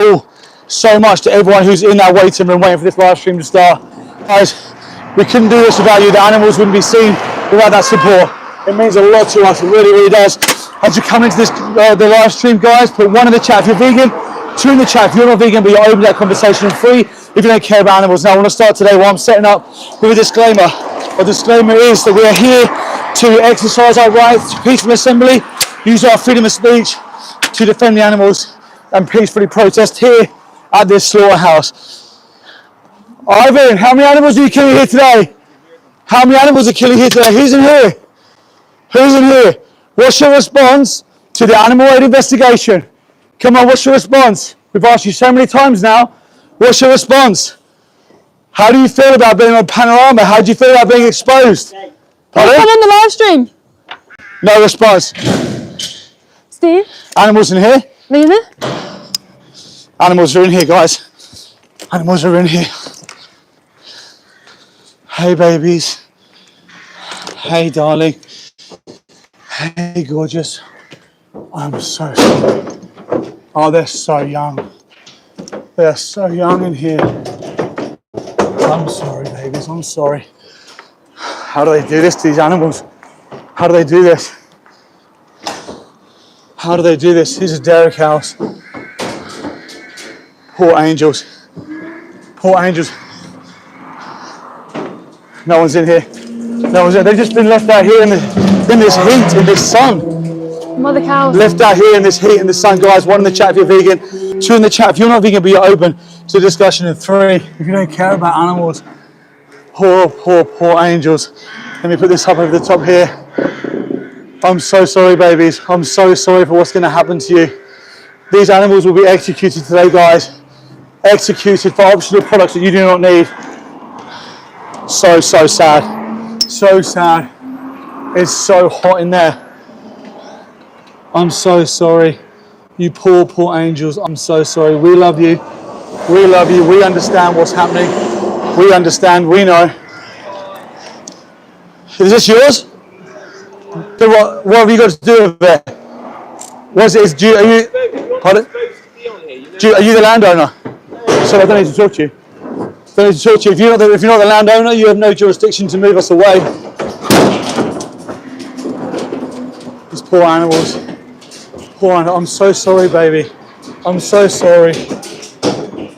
all so much to everyone who's in that waiting room waiting for this live stream to start. Guys, we couldn't do this without you. The animals wouldn't be seen without that support. It means a lot to us, it really, really does. As you come into this the live stream, guys, put 1 in the chat if you're vegan, 2 in the chat if you're not vegan but you're open to that conversation, and 3 if you don't care about animals. Now I want to start today while I'm setting up with a disclaimer. A disclaimer is that we are here to exercise our rights to peaceful assembly, use our freedom of speech to defend the animals and peacefully protest here at this slaughterhouse. Ivan, how many animals are you killing here today? How many animals are killing here today? Who's in here? Who's in here? What's your response to the animal aid investigation? Come on, what's your response? We've asked you so many times now. What's your response? How do you feel about being on Panorama? How do you feel about being exposed? Come on the live stream. No response. Steve? Animals in here? Are you there? Animals are in here, guys. Animals are in here. Hey, babies. Hey, darling. Hey, gorgeous. I'm so sorry. Oh, they're so young. They're so young in here. I'm sorry, babies. I'm sorry. How do they do this to these animals? How do they do this? How do they do this? This is Derek House. Poor angels. Poor angels. No one's in here. No one's in. They've just been left out here in this heat, in this sun. Mother cows. Left out here in this heat, in the sun, guys. 1 in the chat if you're vegan. 2 in the chat if you're not vegan, but you're open to discussion. And 3 if you don't care about animals. Poor, poor, poor angels. Let me put this up over the top here. I'm so sorry, babies. I'm so sorry for what's going to happen to you. These animals will be executed today, guys. Executed for optional products that you do not need. So, so sad. So sad. It's so hot in there. I'm so sorry. You poor, poor angels. I'm so sorry. We love you. We love you. We understand what's happening. We understand. We know. Is this yours? Then what have you got to do with it? Are you? Pardon? Are you the landowner? So I don't need to talk to you. Don't need to talk to you. If you're not the landowner, you have no jurisdiction to move us away. These poor animals. Poor animals. I'm so sorry, baby. I'm so sorry.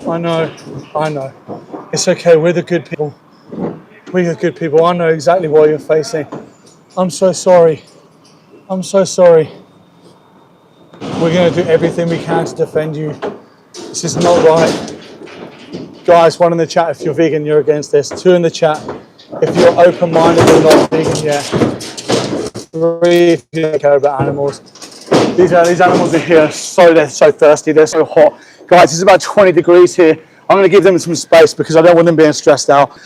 I know. I know. It's okay. We're the good people. We're the good people. I know exactly what you're facing. I'm so sorry. I'm so sorry. We're going to do everything we can to defend you. This is not right. Guys, 1 in the chat if you're vegan, you're against this. 2 in the chat if you're open-minded and not vegan, yeah. 3 if you don't care about animals. These animals are here, they're so thirsty, they're so hot. Guys, it's about 20 degrees here. I'm going to give them some space because I don't want them being stressed out.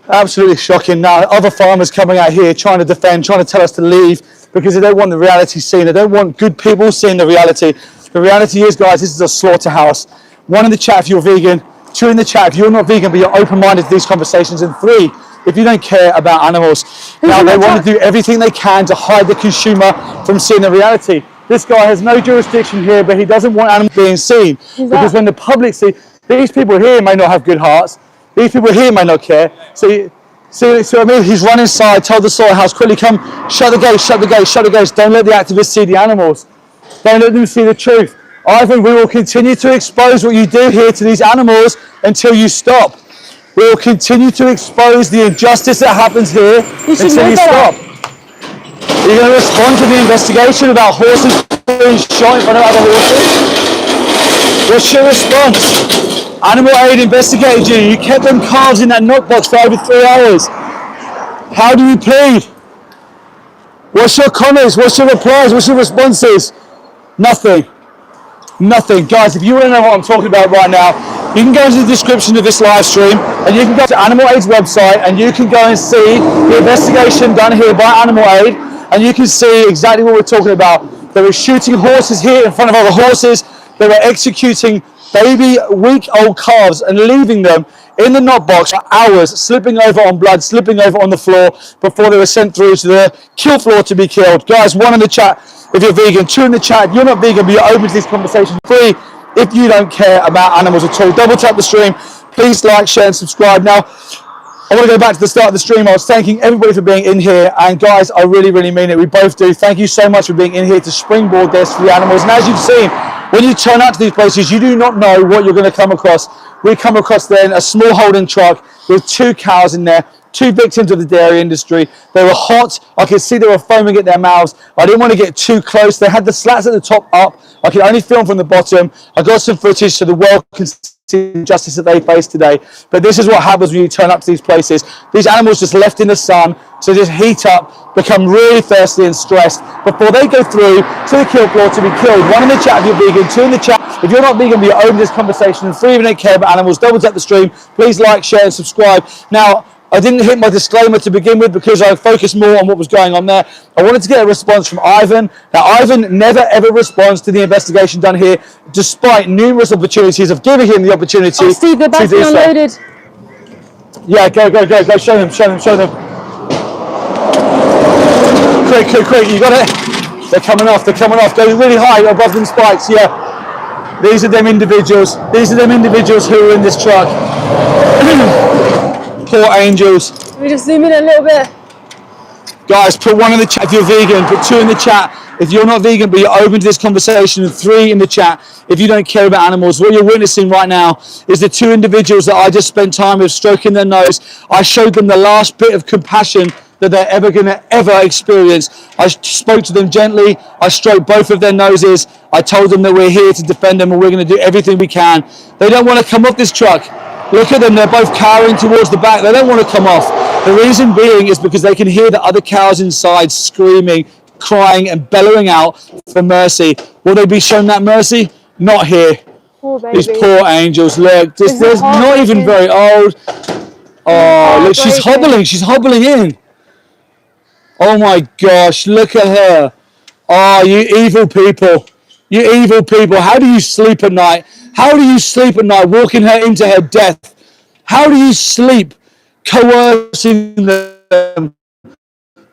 Absolutely shocking. Now, other farmers coming out here trying to defend, trying to tell us to leave because they don't want the reality seen. They don't want good people seeing the reality. The reality is, guys, this is a slaughterhouse. 1 in the chat if you're vegan, 2 in the chat if you're not vegan but you're open-minded to these conversations, and 3 if you don't care about animals. Now, they want to do everything they can to hide the consumer from seeing the reality. This guy has no jurisdiction here, but he doesn't want animals being seen. Because when the public see, these people here may not have good hearts. These people here may not care. So I mean, he's run inside, told the slaughterhouse, quickly come, shut the gates, shut the gates, shut the gates. Don't let the activists see the animals. Don't let them see the truth. Ivan, we will continue to expose what you do here to these animals until you stop. We will continue to expose the injustice that happens here until you stop. Are you going to respond to the investigation about horses being shot in front of other horses? What's your response? Animal Aid investigated you. You kept them calves in that knockbox for over 3 hours. How do you plead? What's your comments? What's your replies? What's your responses? Nothing. Nothing. Guys, if you want to know what I'm talking about right now, you can go into the description of this live stream and you can go to Animal Aid's website and you can go and see the investigation done here by Animal Aid, and you can see exactly what we're talking about. They were shooting horses here in front of other horses. They were executing baby, week-old calves and leaving them in the knockbox for hours, slipping over on blood, slipping over on the floor before they were sent through to the kill floor to be killed. Guys, 1 in the chat if you're vegan, 2 in the chat if you're not vegan but you're open to these conversations, 3 if you don't care about animals at all. Double tap the stream. Please like, share, and subscribe. Now, I want to go back to the start of the stream. I was thanking everybody for being in here, and guys, I really, really mean it. We both do. Thank you so much for being in here to springboard this for the animals. And as you've seen, when you turn out to these places, you do not know what you're going to come across. We come across then a small holding truck with 2 cows in there, 2 victims of the dairy industry. They were hot. I could see they were foaming at their mouths. I didn't want to get too close. They had the slats at the top up. I could only film from the bottom. I got some footage so the world can see the injustice that they face today. But this is what happens when you turn up to these places. These animals just left in the sun to just heat up, become really thirsty and stressed before they go through to the kill floor to be killed. 1 in the chat if you're vegan, 2 in the chat if you're not vegan but you're open to this conversation, and 3 if you don't care about animals. Double tap the stream. Please like, share, and subscribe. Now, I didn't hit my disclaimer to begin with because I focused more on what was going on there. I wanted to get a response from Ivan. Now, Ivan never ever responds to the investigation done here, despite numerous opportunities of giving him the opportunity Oh, Steve, they're to do so. unloaded. Yeah, go, show them. Quick, you got it? They're coming off, going really high above them spikes, yeah. These are them individuals who are in this truck. Poor angels. Let me just zoom in a little bit. Guys, put 1 in the chat if you're vegan, put 2 in the chat if you're not vegan but you're open to this conversation, and 3 in the chat if you don't care about animals. What you're witnessing right now is the 2 individuals that I just spent time with stroking their nose. I showed them the last bit of compassion that they're ever going to experience. I spoke to them gently. I stroked both of their noses. I told them that we're here to defend them and we're going to do everything we can. They don't want to come off this truck. Look at them, they're both cowering towards the back. They don't want to come off. The reason being is because they can hear the other cows inside screaming, crying, and bellowing out for mercy. Will they be shown that mercy? Not here. Poor baby. These poor angels, look. They're not even very old. Oh, look, she's hobbling in. Oh my gosh, look at her. Oh, you evil people. How do you sleep at night? How do you sleep at night walking her into her death? How do you sleep coercing them?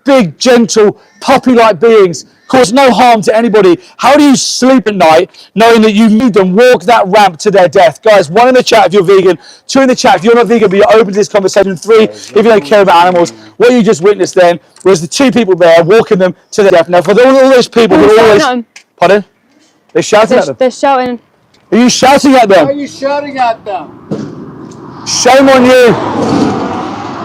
Big, gentle, puppy-like beings cause no harm to anybody. How do you sleep at night knowing that you made them walk that ramp to their death? Guys, 1 in the chat if you're vegan, 2 in the chat if you're not vegan but you're open to this conversation, 3 if you don't care about animals. What you just witnessed then was the 2 people there walking them to their death. Now, for all those people who are always... Pardon? They're shouting at them. They're shouting. Are you shouting at them? Why are you shouting at them? Shame on you.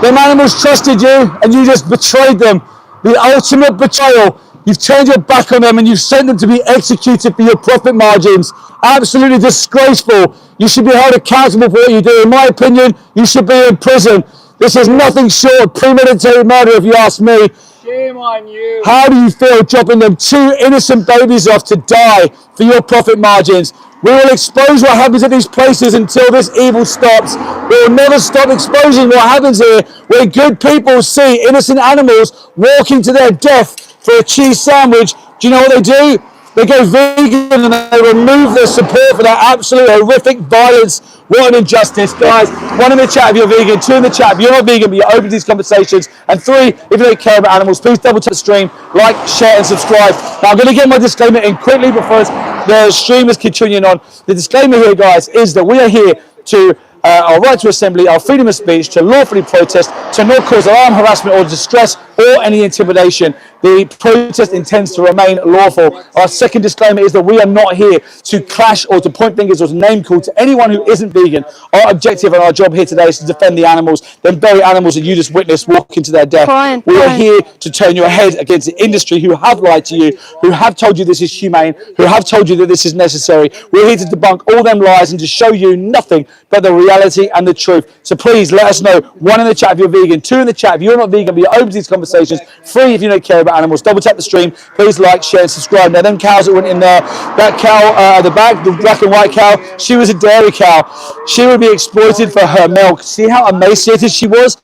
Them animals trusted you and you just betrayed them. The ultimate betrayal. You've turned your back on them and you've sent them to be executed for your profit margins. Absolutely disgraceful. You should be held accountable for what you do. In my opinion, you should be in prison. This is nothing short of premeditated murder if you ask me. Shame on you. How do you feel dropping them 2 innocent babies off to die for your profit margins? We will expose what happens at these places until this evil stops. We will never stop exposing what happens here where good people see innocent animals walking to their death for a cheese sandwich. Do you know what they do? They go vegan and they remove their support for that absolute horrific violence. What an injustice, guys. 1 in the chat if you're vegan, 2 in the chat if you're not vegan but you're open to these conversations, and 3 if you don't care about animals. Please double tap the stream, like, share, and subscribe. Now I'm going to get my disclaimer in quickly before the stream is continuing on. The disclaimer here, guys, is that we are here to our right to assembly, our freedom of speech, to lawfully protest, to not cause alarm, harassment, or distress, or any intimidation. The protest intends to remain lawful. Our second disclaimer is that we are not here to clash or to point fingers or to name call to anyone who isn't vegan. Our objective and our job here today is to defend the animals, them very animals that you just witnessed walking to their death. We are here to turn your head against the industry who have lied to you, who have told you this is humane, who have told you that this is necessary. We're here to debunk all them lies and to show you nothing but the reality and the truth. So please let us know. 1 in the chat if you're vegan, 2 in the chat if you're not vegan but you're open to these conversations, 3 if you don't care about animals. Double tap the stream. Please like, share, and subscribe. Now, them cows that went in there, that cow at the back, the black and white cow, she was a dairy cow. She would be exploited for her milk. See how emaciated she was?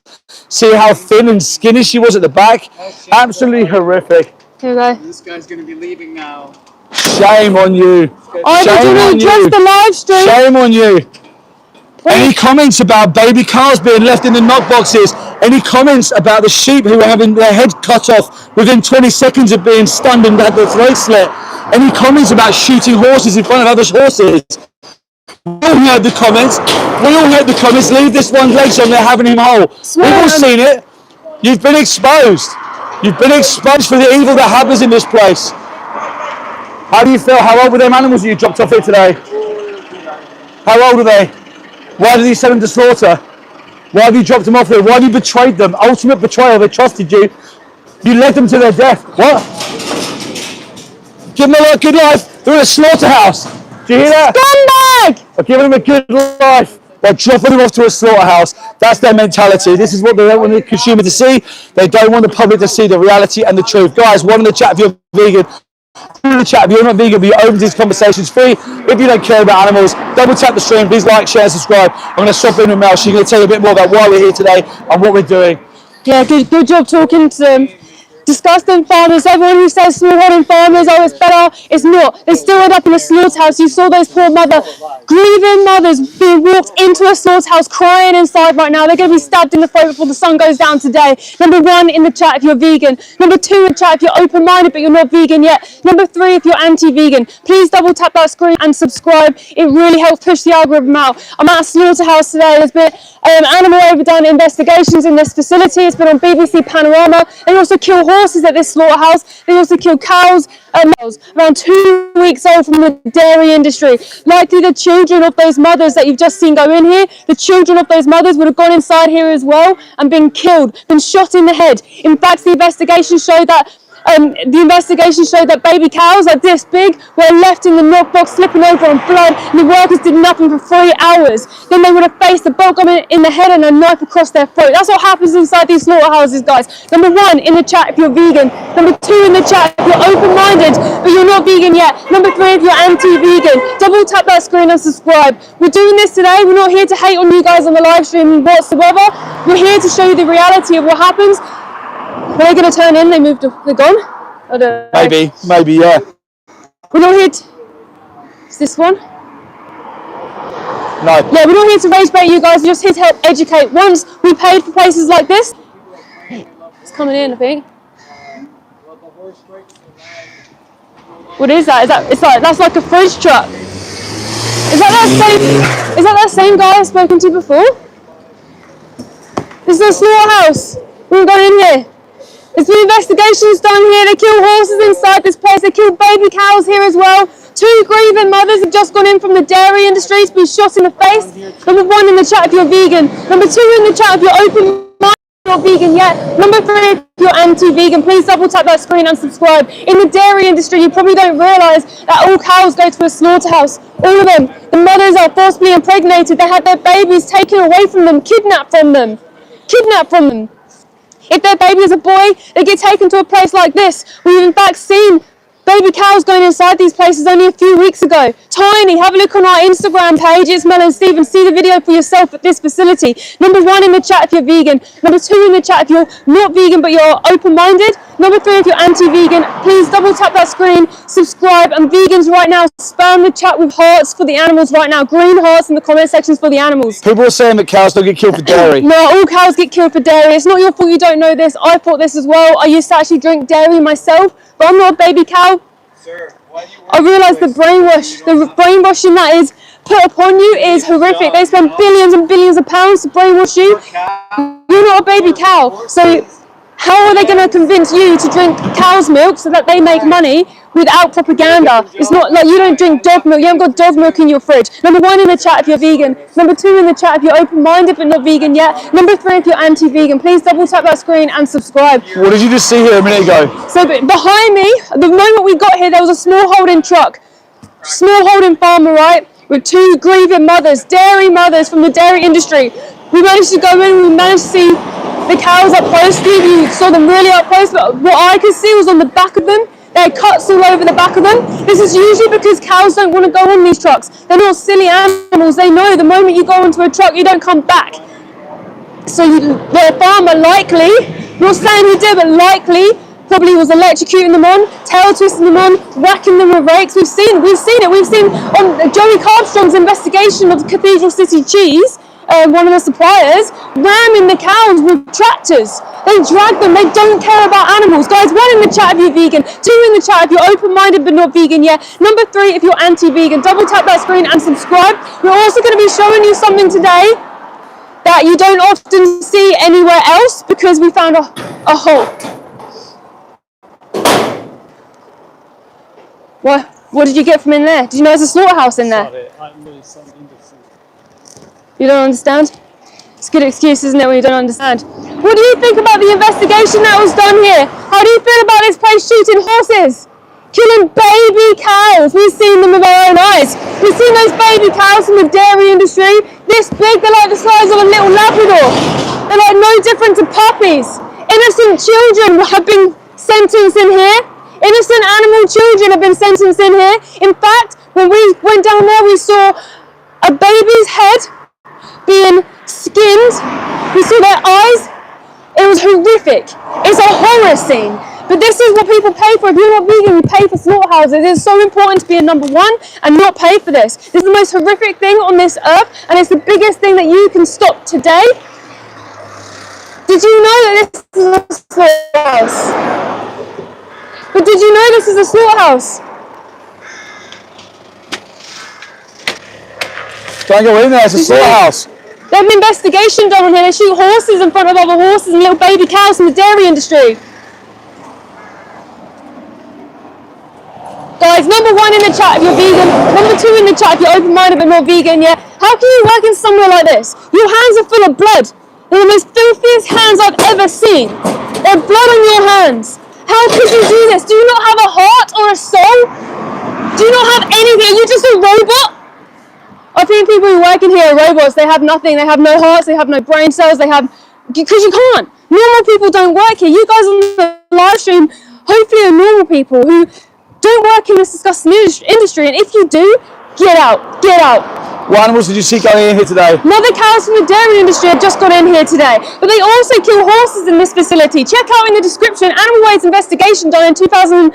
See how thin and skinny she was at the back? Absolutely horrific. Here we go. This guy's gonna be leaving now. Shame on you. Oh, did you readjust the live stream? Shame on you. Any comments about baby cows being left in the knock boxes? Any comments about the sheep who are having their head cut off within 20 seconds of being stunned and had their throat slit? Any comments about shooting horses in front of other horses? We all heard the comments. We all heard the comments. Leave this one's legs on. They're having him whole. We've all seen it. You've been exposed. You've been exposed for the evil that happens in this place. How do you feel? How old were them animals that you dropped off here today? How old are they? Why did you send them to slaughter? Why have you dropped them off here? Why have you betrayed them? Ultimate betrayal. They trusted you. You led them to their death. What? Give them a good life. They're in a slaughterhouse. Do you hear that? Scumbag! I've given them a good life. They're dropping them off to a slaughterhouse. That's their mentality. This is what they don't want the consumer to see. They don't want the public to see the reality and the truth. Guys, one in the chat if you're vegan. One in the chat if you're not vegan, but you're open to these conversations. Free if you don't care about animals. Double tap the stream. Please like, share, subscribe. I'm going to swap in with Mel. She's going to tell you a bit more about why we're here today and what we're doing. Yeah, good job talking to them. Disgusting farmers, everyone who says smallholding farmers, oh it's better, it's not. They still end up in a slaughterhouse. You saw those poor grieving mothers being walked into a slaughterhouse crying inside right now. They're going to be stabbed in the throat before the sun goes down today. Number 1 in the chat if you're vegan. Number 2 in the chat if you're open-minded but you're not vegan yet. Number 3 if you're anti-vegan. Please double tap that screen and subscribe. It really helps push the algorithm out. I'm at a slaughterhouse today. There's been animal overdone investigations in this facility. It's been on BBC Panorama. They also kill horses at this slaughterhouse. They also kill cows and males around 2 weeks old from the dairy industry. Likely the children of those mothers that you've just seen go in here, the children of those mothers would have gone inside here as well and been killed, been shot in the head. In fact, the investigation showed that baby cows like this big were left in the milk box slipping over on blood, and the workers did nothing for 3 hours. Then they would have faced a bolt gun in the head and a knife across their throat. That's what happens inside these slaughterhouses, guys. Number 1 in the chat if you're vegan. Number 2 in the chat if you're open-minded but you're not vegan yet. Number 3 if you're anti-vegan. Double tap that screen and subscribe. We're doing this today. We're not here to hate on you guys on the live stream whatsoever. We're here to show you the reality of what happens. Are they going to turn in? They're gone? I don't know. Maybe, yeah. We're not here to... Is this one? No. Yeah, we're not here to rage bait you guys. We're just here to help educate. Once we paid for places like this... It's coming in, I think. What is that? That's like a fridge truck. Is that that same guy I've spoken to before? This is a slaughterhouse. We've gone in here. There's been investigations done here. They kill horses inside this place. They kill baby cows here as well. 2 grieving mothers have just gone in from the dairy industry to be shot in the face. Number 1 in the chat if you're vegan. Number 2 in the chat if you're open-minded, not vegan yet. Number 3 if you're anti-vegan. Please double tap that screen and subscribe. In the dairy industry, you probably don't realise that all cows go to a slaughterhouse. All of them. The mothers are forcibly impregnated. They have their babies taken away from them, kidnapped from them. If their baby is a boy, they get taken to a place like this. We've in fact seen baby cows going inside these places only a few weeks ago. Tiny, have a look on our Instagram page. It's Mel and Stephen. See the video for yourself at this facility. Number 1 in the chat if you're vegan. Number 2 in the chat if you're not vegan but you're open-minded. Number 3 if you're anti-vegan. Please double tap that screen, subscribe, and vegans right now, spam the chat with hearts for the animals right now. Green hearts in the comment sections for the animals. People are saying that cows don't get killed for dairy. No, all cows get killed for dairy. It's not your fault you don't know this. I thought this as well. I used to actually drink dairy myself, but I'm not a baby cow. Sir, why do you I realise the brainwashing that is put upon you is horrific. They spend billions and billions of pounds to brainwash you. You're not a baby cow. So how are they going to convince you to drink cow's milk so that they make money without propaganda? It's not like you don't drink dog milk. You haven't got dog milk in your fridge. Number 1 in the chat if you're vegan. Number 2 in the chat if you're open-minded but not vegan yet. Number 3 if you're anti-vegan. Please double tap that screen and subscribe. What did you just see here a minute ago? So behind me, the moment we got here, there was a small holding truck. Small holding farmer, right? With 2 grieving mothers, dairy mothers from the dairy industry. We managed to go in, we managed to see the cows up close. You saw them really up close, but what I could see was on the back of them. They had cuts all over the back of them. This is usually because cows don't want to go on these trucks. They're not silly animals. They know the moment you go onto a truck, you don't come back. So the farmer likely, not saying he did, but likely, probably was electrocuting them on, tail twisting them on, whacking them with rakes. We've seen it. We've seen on Joey Carbstrong's investigation of Cathedral City cheese. one of the suppliers, ramming the cows with tractors. They drag them. They don't care about animals. Guys, 1 in the chat if you're vegan, 2 in the chat if you're open-minded but not vegan yet. Number 3 if you're anti-vegan. Double tap that screen and subscribe. We're also going to be showing you something today that you don't often see anywhere else because we found a hole. What did you get from in there? Did you know there's a slaughterhouse in there? You don't understand? It's a good excuse, isn't it, when you don't understand? What do you think about the investigation that was done here? How do you feel about this place shooting horses? Killing baby cows. We've seen them with our own eyes. We've seen those baby cows from the dairy industry. This big, they're like the size of a little Labrador. They're like no different to puppies. Innocent children have been sentenced in here. Innocent animal children have been sentenced in here. In fact, when we went down there, we saw a baby's head being skinned. We saw their eyes. It was horrific. It's a horror scene. But this is what people pay for. If you're not vegan, you pay for slaughterhouses. It's so important to be a number 1 and not pay for this. This is the most horrific thing on this earth, and it's the biggest thing that you can stop today. Did you know that this is a slaughterhouse? But did you know this is a slaughterhouse? Don't go in there, it's a slaughterhouse. There's an investigation done on here. They shoot horses in front of other horses and little baby cows from the dairy industry. Guys, number 1 in the chat if you're vegan. Number 2 in the chat if you're open-minded but not vegan yet. How can you work in somewhere like this? Your hands are full of blood. They're the most filthiest hands I've ever seen. There's blood on your hands. How could you do this? Do you not have a heart or a soul? Do you not have anything? Are you just a robot? I think people who work in here are robots. They have nothing. They have no hearts. They have no brain cells. Because you can't. Normal people don't work here. You guys on the live stream hopefully are normal people who don't work in this disgusting industry. And if you do, get out. Get out. What animals did you see going in here today? Mother cows from the dairy industry have just got in here today. But they also kill horses in this facility. Check out in the description, Animal Waste investigation done in 2019,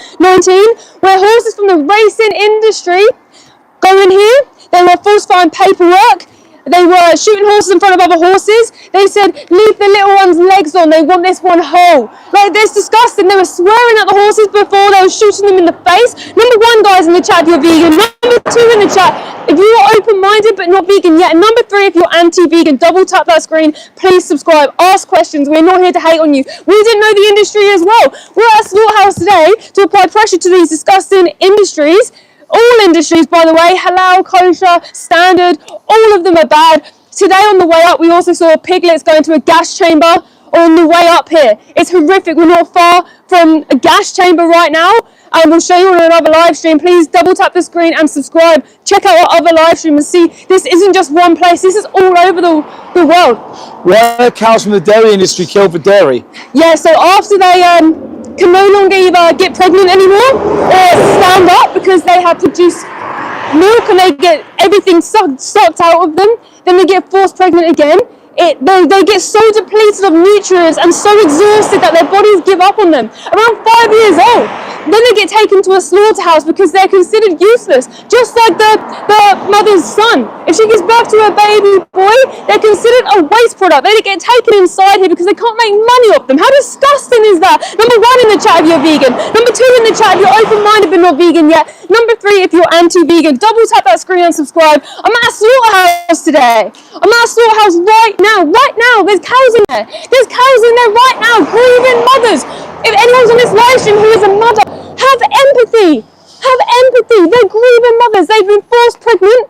where horses from the racing industry go in here. They were falsifying paperwork. They were shooting horses in front of other horses. They said, leave the little one's legs on. They want this one whole. Like, that's disgusting. They were swearing at the horses before. They were shooting them in the face. Number 1, guys, in the chat if you're vegan. Number 2 in the chat if you are open-minded but not vegan yet. And number 3 if you're anti-vegan. Double tap that screen. Please subscribe. Ask questions. We're not here to hate on you. We didn't know the industry as well. We're at a slaughterhouse today to apply pressure to these disgusting industries. All industries, by the way, halal, kosher, standard, all of them are bad. Today on the way up, we also saw piglets going to a gas chamber on the way up here. It's horrific. We're not far from a gas chamber right now, and we'll show you on another live stream. Please double tap the screen and subscribe. Check out our other live stream and see this isn't just one place. This is all over the world. Were cows from the dairy industry killed for dairy? Yeah, so after they can no longer either get pregnant anymore or stand up because they have produced milk and they get everything sucked out of them, then they get forced pregnant again. They get so depleted of nutrients and so exhausted that their bodies give up on them. Around 5 years old. Then they get taken to a slaughterhouse because they're considered useless. Just like the mother's son. If she gives birth to a baby boy, they're considered a waste product. They get taken inside here because they can't make money off them. How disgusting is that? Number 1 in the chat if you're vegan. Number 2 in the chat if you're open-minded but not vegan yet. Number 3 if you're anti-vegan. Double tap that screen and subscribe. I'm at a slaughterhouse today. I'm at a slaughterhouse right now. Right now. There's cows in there. There's cows in there right now. Grieving mothers. If anyone's on this live stream who is a mother, have empathy. Have empathy. They're grieving mothers. They've been forced pregnant,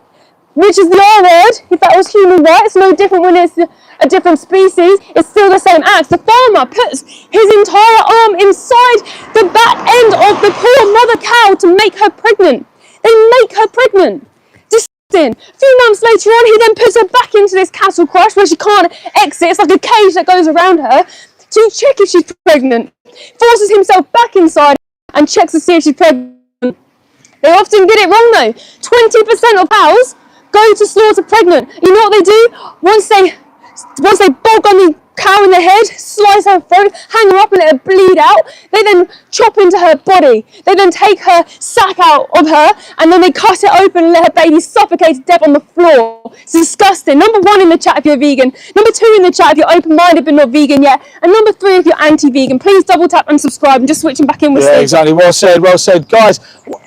which is the R word. If that was human rights, no different when it's a different species. It's still the same act. The farmer puts his entire arm inside the back end of the poor mother cow to make her pregnant. They make her pregnant. Disgusting. A few months later on, he then puts her back into this cattle crush where she can't exit. It's like a cage that goes around her to check if she's pregnant. Forces himself back inside and checks to see if she's pregnant. They often get it wrong though. 20% of cows go to slaughter pregnant. You know what they do? Once they bog on the cow in the head, slice her throat, hang her up and let her bleed out. They then chop into her body. They then take her sack out of her and then they cut it open and let her baby suffocate to death on the floor. It's disgusting. Number 1 in the chat if you're vegan. Number 2 in the chat if you're open-minded but not vegan yet. And number 3 if you're anti-vegan. Please double tap and subscribe and just switching back in with Steve. Exactly. Well said. Well said. Guys,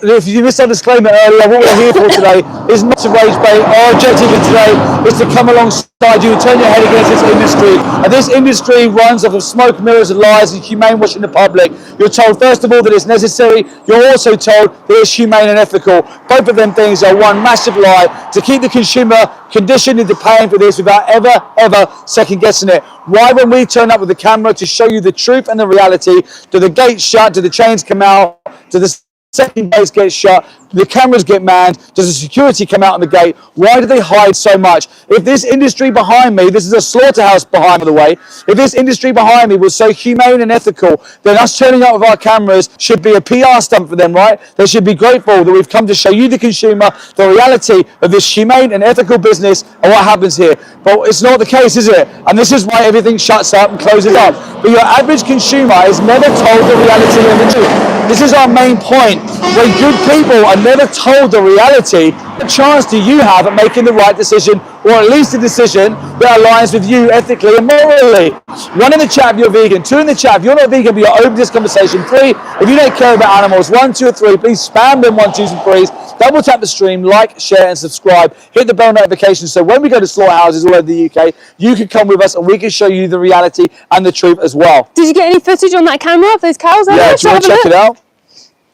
if you missed our disclaimer earlier, what we're here for today is not to rage bait. Our objective for today is to come alongside you and turn your head against this industry. And this industry runs off of smoke, mirrors and lies and humane washing the public. You're told first of all that it's necessary. You're also told that it's humane and ethical. Both of them things are one massive lie to keep the consumer conditioned into paying for this without ever second guessing it. Why, when we turn up with the camera to show you the truth and the reality, do the gates shut, do the chains come out, do the second gates get shut, the cameras get manned, does the security come out on the gate? Why do they hide so much? If this industry behind me, this is a slaughterhouse behind, by the way, if this industry behind me was so humane and ethical, then us turning up with our cameras should be a PR stunt for them, right? They should be grateful that we've come to show you, the consumer, the reality of this humane and ethical business and what happens here. But it's not the case, is it? And this is why everything shuts up and closes up. But your average consumer is never told the reality and the truth. This is our main point. When good people are never told the reality, what chance do you have at making the right decision, or at least a decision that aligns with you ethically and morally? 1 in the chat if you're vegan, 2 in the chat if you're not vegan but you're open to this conversation, 3 if you don't care about animals, 1, 2 or 3, please spam them 1, 2s and 3s, double tap the stream, like, share and subscribe, hit the bell notification so when we go to slaughterhouses all over the UK, you can come with us and we can show you the reality and the truth as well. Did you get any footage on that camera of those cows? Yeah, do you want to check it out?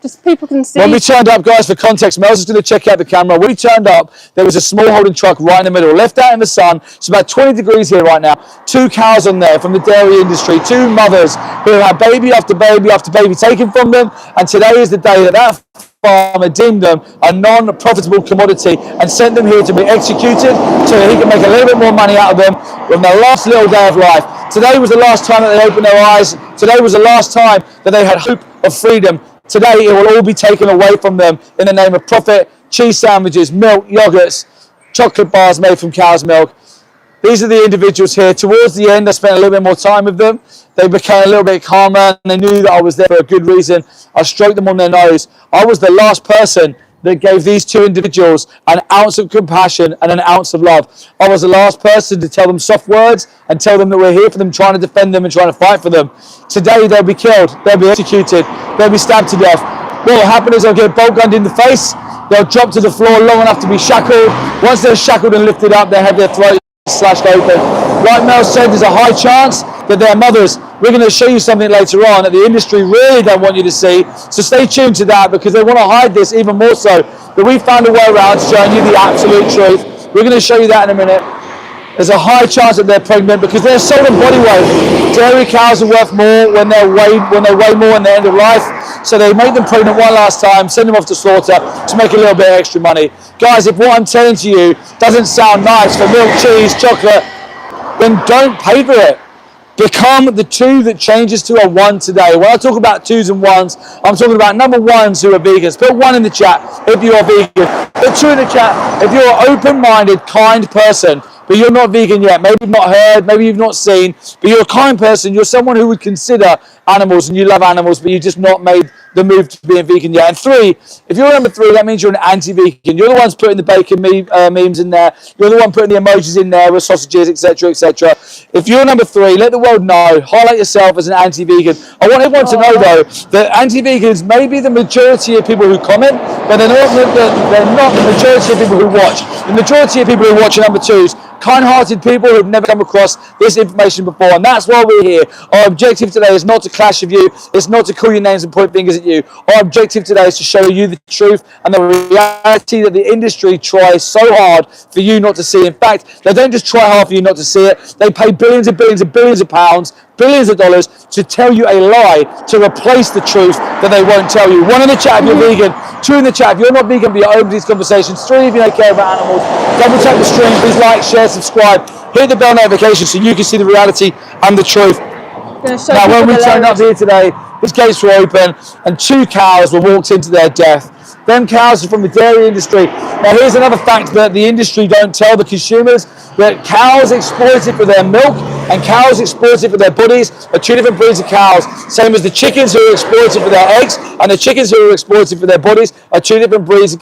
Just people can see. When we turned up, guys, for context, Mel's just going to check out the camera. When we turned up, there was a small holding truck right in the middle, left out in the sun. It's about 20 degrees here right now. 2 cows on there from the dairy industry, 2 mothers who have had baby after baby after baby taken from them. And today is the day that farmer deemed them a non-profitable commodity and sent them here to be executed so that he can make a little bit more money out of them from their last little day of life. Today was the last time that they opened their eyes. Today was the last time that they had hope of freedom. Today, it will all be taken away from them in the name of profit, cheese sandwiches, milk, yogurts, chocolate bars made from cow's milk. These are the individuals here. Towards the end, I spent a little bit more time with them. They became a little bit calmer, and they knew that I was there for a good reason. I stroked them on their nose. I was the last person that gave these 2 individuals an ounce of compassion and an ounce of love. I was the last person to tell them soft words and tell them that we're here for them, trying to defend them and trying to fight for them. Today they'll be killed, they'll be executed, they'll be stabbed to death. What will happen is they'll get bolt gunned in the face, they'll drop to the floor long enough to be shackled. Once they're shackled and lifted up, they'll have their throat slashed open. Like Mel said, there's a high chance that they're mothers. We're going to show you something later on that the industry really don't want you to see. So stay tuned to that because they want to hide this even more so. But we found a way around showing you the absolute truth. We're going to show you that in a minute. There's a high chance that they're pregnant because they're sold on body weight. Dairy cows are worth more when they weigh more in the end of life. So they make them pregnant one last time, send them off to slaughter to make a little bit of extra money. Guys, if what I'm telling to you doesn't sound nice for milk, cheese, chocolate, then don't pay for it. Become the 2 that changes to a 1 today. When I talk about 2s and 1s, I'm talking about number 1s who are vegans. Put 1 in the chat if you're vegan. Put 2 in the chat if you're an open-minded, kind person, but you're not vegan yet. Maybe you've not heard, maybe you've not seen, but you're a kind person. You're someone who would consider animals and you love animals, but you've just not made the move to being vegan yet. And 3, if you're number 3, that means you're an anti-vegan. You're the ones putting the bacon memes in there. You're the one putting the emojis in there with sausages, etc., etc. If you're number 3, let the world know. Highlight yourself as an anti-vegan. I want everyone to know, though, that anti-vegans may be the majority of people who comment, but they're not the majority of people who watch. The majority of people who watch are number 2s. Kind-hearted people who've never come across this information before, and that's why we're here. Our objective today is not to clash with you, it's not to call your names and point fingers at you. Our objective today is to show you the truth and the reality that the industry tries so hard for you not to see. In fact, they don't just try hard for you not to see it, they pay billions and billions and billions of pounds, billions of dollars to tell you a lie to replace the truth that they won't tell you. 1 in the chat if you're vegan, 2 in the chat if you're not vegan but you're open to these conversations, 3 if you don't care about animals. Double tap the stream, please like, share, subscribe, hit the bell notification so you can see the reality and the truth. Now when we turned up here today, these gates were open and 2 cows were walked into their death. Them cows are from the dairy industry. Now here's another fact that the industry don't tell the consumers, that cows exploited for their milk And cows exploited for their bodies are two different breeds of cows. Same as the chickens who are exploited for their eggs, and the chickens who are exploited for their bodies are two different breeds of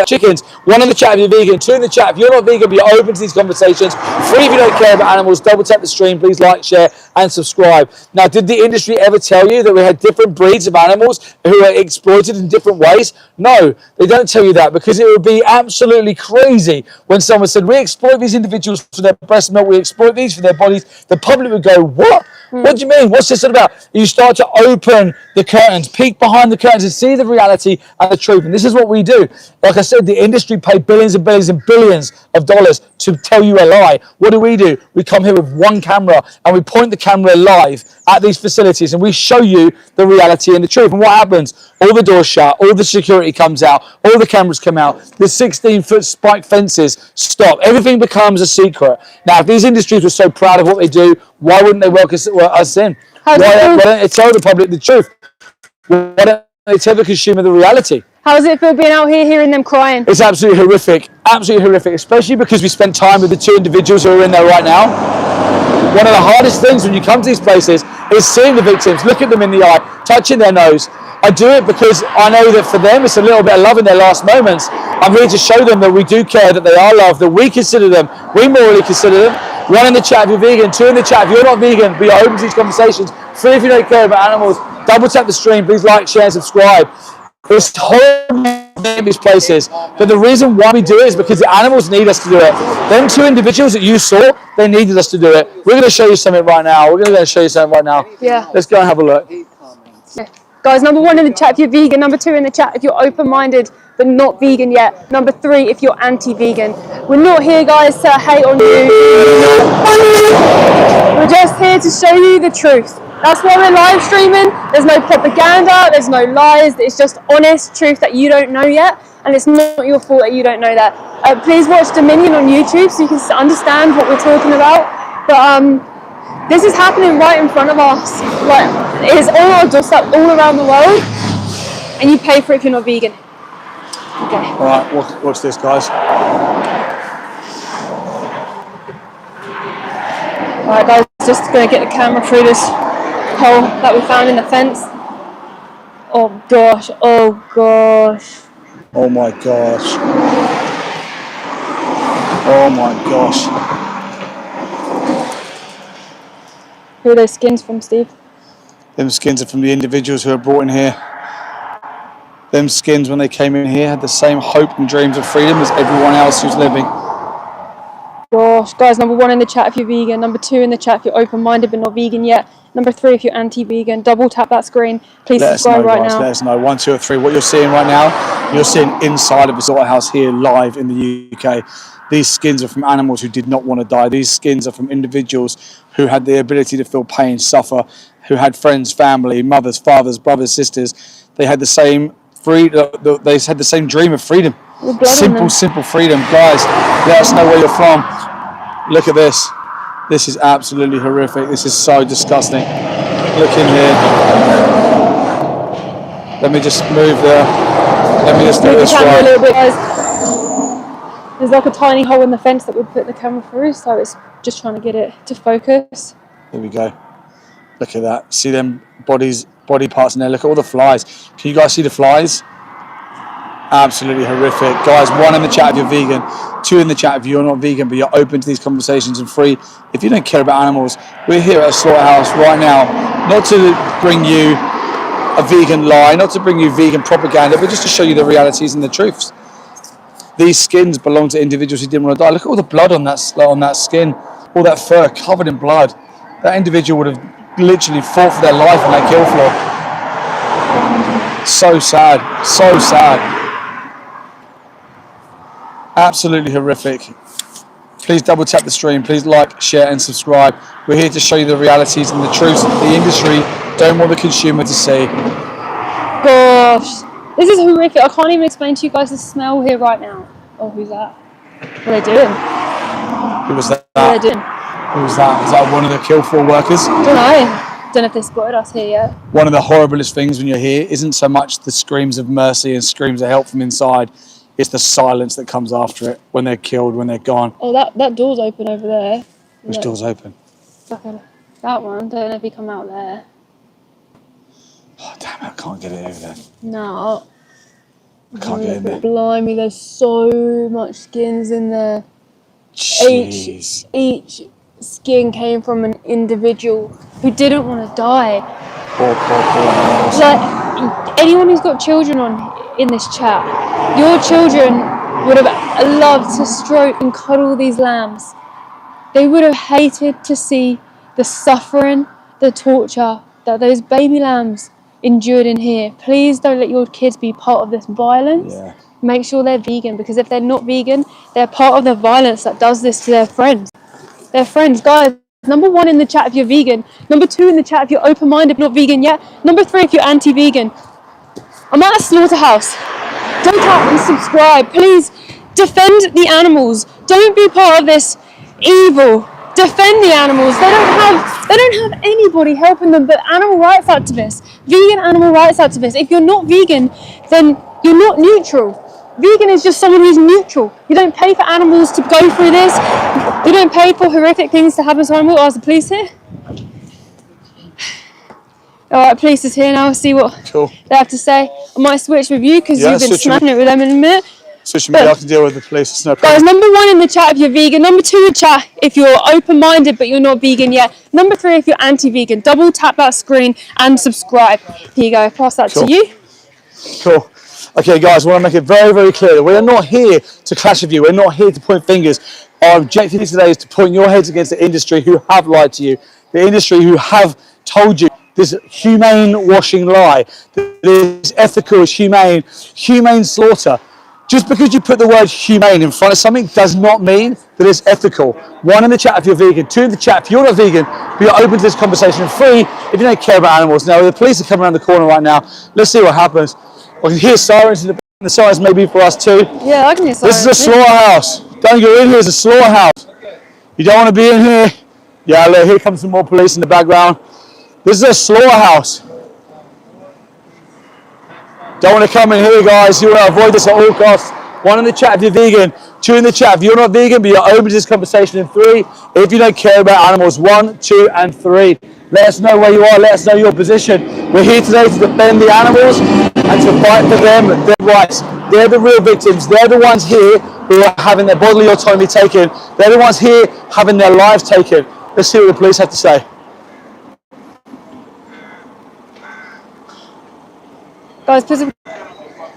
chickens. One in the chat if you're vegan, two in the chat if you're not vegan but you're open to these conversations. Free if you don't care about animals. Double tap the stream, please like, share and subscribe. Now, did the industry ever tell you that we had different breeds of animals who are exploited in different ways? No, they don't tell you that, because it would be absolutely crazy when someone said we exploit these individuals for their breast milk, we exploit these for their bodies. The public would go, what? What do you mean? What's this all about? You start to open the curtains, peek behind the curtains and see the reality and the truth. And this is what we do. Like I said, the industry paid billions and billions and billions of dollars to tell you a lie. What do? We come here with one camera and we point the camera live at these facilities and we show you the reality and the truth. And what happens? All the doors shut, all the security comes out, all the cameras come out, the 16-foot spike fences stop. Everything becomes a secret. Now, if these industries were so proud of what they do, why wouldn't they welcome us in? Why don't they tell the public the truth? Why don't they tell the consumer the reality? How does it feel being out here hearing them crying? It's absolutely horrific, especially because we spent time with the two individuals who are in there right now. One of the hardest things when you come to these places is seeing the victims, look at them in the eye, touching their nose. I do it because I know that for them it's a little bit of love in their last moments. I'm here to show them that we do care, that they are loved, that we consider them, we morally consider them. One in the chat if you're vegan, two in the chat if you're not vegan, but you're open to these conversations. Free if you don't care about animals. Double tap the stream, please like, share and subscribe. It's horrible in these places, but the reason why we do it is because the animals need us to do it. Them two individuals that you saw, they needed us to do it. We're going to show you something right now. Yeah. Let's go and have a look. Yeah. Guys, number 1 in the chat if you're vegan. Number 2 in the chat if you're open-minded but not vegan yet. Number 3 if you're anti-vegan. We're not here, guys, to hate on you. We're just here to show you the truth. That's why we're live streaming. There's no propaganda, there's no lies. It's just honest truth that you don't know yet, and it's not your fault that you don't know that. Please watch Dominion on YouTube so you can understand what we're talking about. But this is happening right in front of us. Like, it is all our doorstep, all around the world, and you pay for it if you're not vegan. Okay. All right, watch this, guys. All right, guys, just gonna get the camera through this hole that we found in the fence. Oh gosh, oh gosh. Oh my gosh. Oh my gosh. Who are those skins from, Steve? Them skins are from the individuals who are brought in here. Them skins, when they came in here, had the same hope and dreams of freedom as everyone else who's living. Gosh, guys, number 1 in the chat if you're vegan. Number 2 in the chat if you're open-minded but not vegan yet. Number 3 if you're anti-vegan. Double tap that screen. Please subscribe right now. Let us know. 1, 2 or 3. What you're seeing right now, you're seeing inside of a slaughterhouse here live in the UK. These skins are from animals who did not want to die. These skins are from individuals who had the ability to feel pain, suffer, who had friends, family, mothers, fathers, brothers, sisters. They had the same they had the same dream of freedom. Simple freedom. Guys, let us know where you're from. Look at this. This is absolutely horrific. This is so disgusting. Look in here. Let me just move there. Let me just do this right. A little bit, guys. There's like a tiny hole in the fence that we put the camera through, so it's just trying to get it to focus. There we go. Look at that. See them body parts in there. Look at all the flies. Can you guys see the flies? Absolutely horrific. Guys, 1 in the chat if you're vegan, 2 in the chat if you're not vegan but you're open to these conversations, and 3 if you don't care about animals. We're here at a slaughterhouse right now, not to bring you a vegan lie, not to bring you vegan propaganda, but just to show you the realities and the truths. These skins belong to individuals who didn't want to die. Look at all the blood on that skin, all that fur covered in blood. That individual would have literally fought for their life on that kill floor. So sad, so sad. Absolutely horrific. Please double tap the stream. Please like, share and subscribe. We're here to show you the realities and the truths that the industry don't want the consumer to see. Gosh, this is horrific. I can't even explain to you guys the smell here right now. Oh, who's that? What are they doing? Who was that? What are they doing? Who was that? Is that one of the kill floor workers? I don't know. Don't know if they spotted us here yet. One of the horriblest things when you're here isn't so much the screams of mercy and screams of help from inside. It's the silence that comes after it when they're killed, when they're gone. Oh, that door's open over there. Which door's open? That one, don't know if he come out there. Oh, damn it, I can't get it over there. No. I can't get it in there. Blimey, there's so much skins in there. Jeez. Each skin came from an individual who didn't want to die. Poor animals. Like, anyone who's got children in this chat, your children would have loved to stroke and cuddle these lambs. They would have hated to see the suffering, the torture that those baby lambs endured in here. Please don't let your kids be part of this violence. Yeah. Make sure they're vegan, because if they're not vegan, they're part of the violence that does this to their friends. Their friends, guys. Number 1 in the chat if you're vegan. Number 2 in the chat if you're open-minded, not vegan yet. Number 3 if you're anti-vegan. I'm at a slaughterhouse. Don't tap and subscribe. Please defend the animals. Don't be part of this evil. Defend the animals. They don't have anybody helping them but animal rights activists. Vegan animal rights activists. If you're not vegan, then you're not neutral. Vegan is just someone who's neutral. You don't pay for animals to go through this. You don't pay for horrific things to happen to animals. Oh, is the police here? Alright, police is here now. I'll see what they have to say. I might switch with you because you've been smacking it with them in a minute. Switch with me, I can deal with the police. It's no problem. Guys, number 1 in the chat if you're vegan. Number 2 in the chat if you're open-minded but you're not vegan yet. Number 3 if you're anti-vegan. Double tap that screen and subscribe. Here you go. Pass that to you. Cool. Okay, guys, I want to make it very, very clear that we are not here to clash with you. We're not here to point fingers. Our objective today is to point your heads against the industry who have lied to you, the industry who have told you this humane washing lie, this ethical, humane slaughter. Just because you put the word humane in front of something does not mean that it's ethical. 1 in the chat if you're vegan, 2 in the chat if you're not vegan, but you're open to this conversation. 3 if you don't care about animals. Now, the police are coming around the corner right now. Let's see what happens. I can hear sirens in the back. The sirens may be for us too. Yeah, I can hear sirens. This is a slaughterhouse. Don't go in here, it's a slaughterhouse. You don't want to be in here. Yeah, look, here comes some more police in the background. This is a slaughterhouse. Don't want to come in here, guys. You want to avoid this at all costs. 1 in the chat if you're vegan. 2 in the chat if you're not vegan, but you're open to this conversation. And 3 if you don't care about animals. 1, 2, and 3. Let us know where you are. Let us know your position. We're here today to defend the animals and to fight for them, their rights. They're the real victims. They're the ones here who are having their bodily autonomy taken. They're the ones here having their lives taken. Let's see what the police have to say. Guys, put some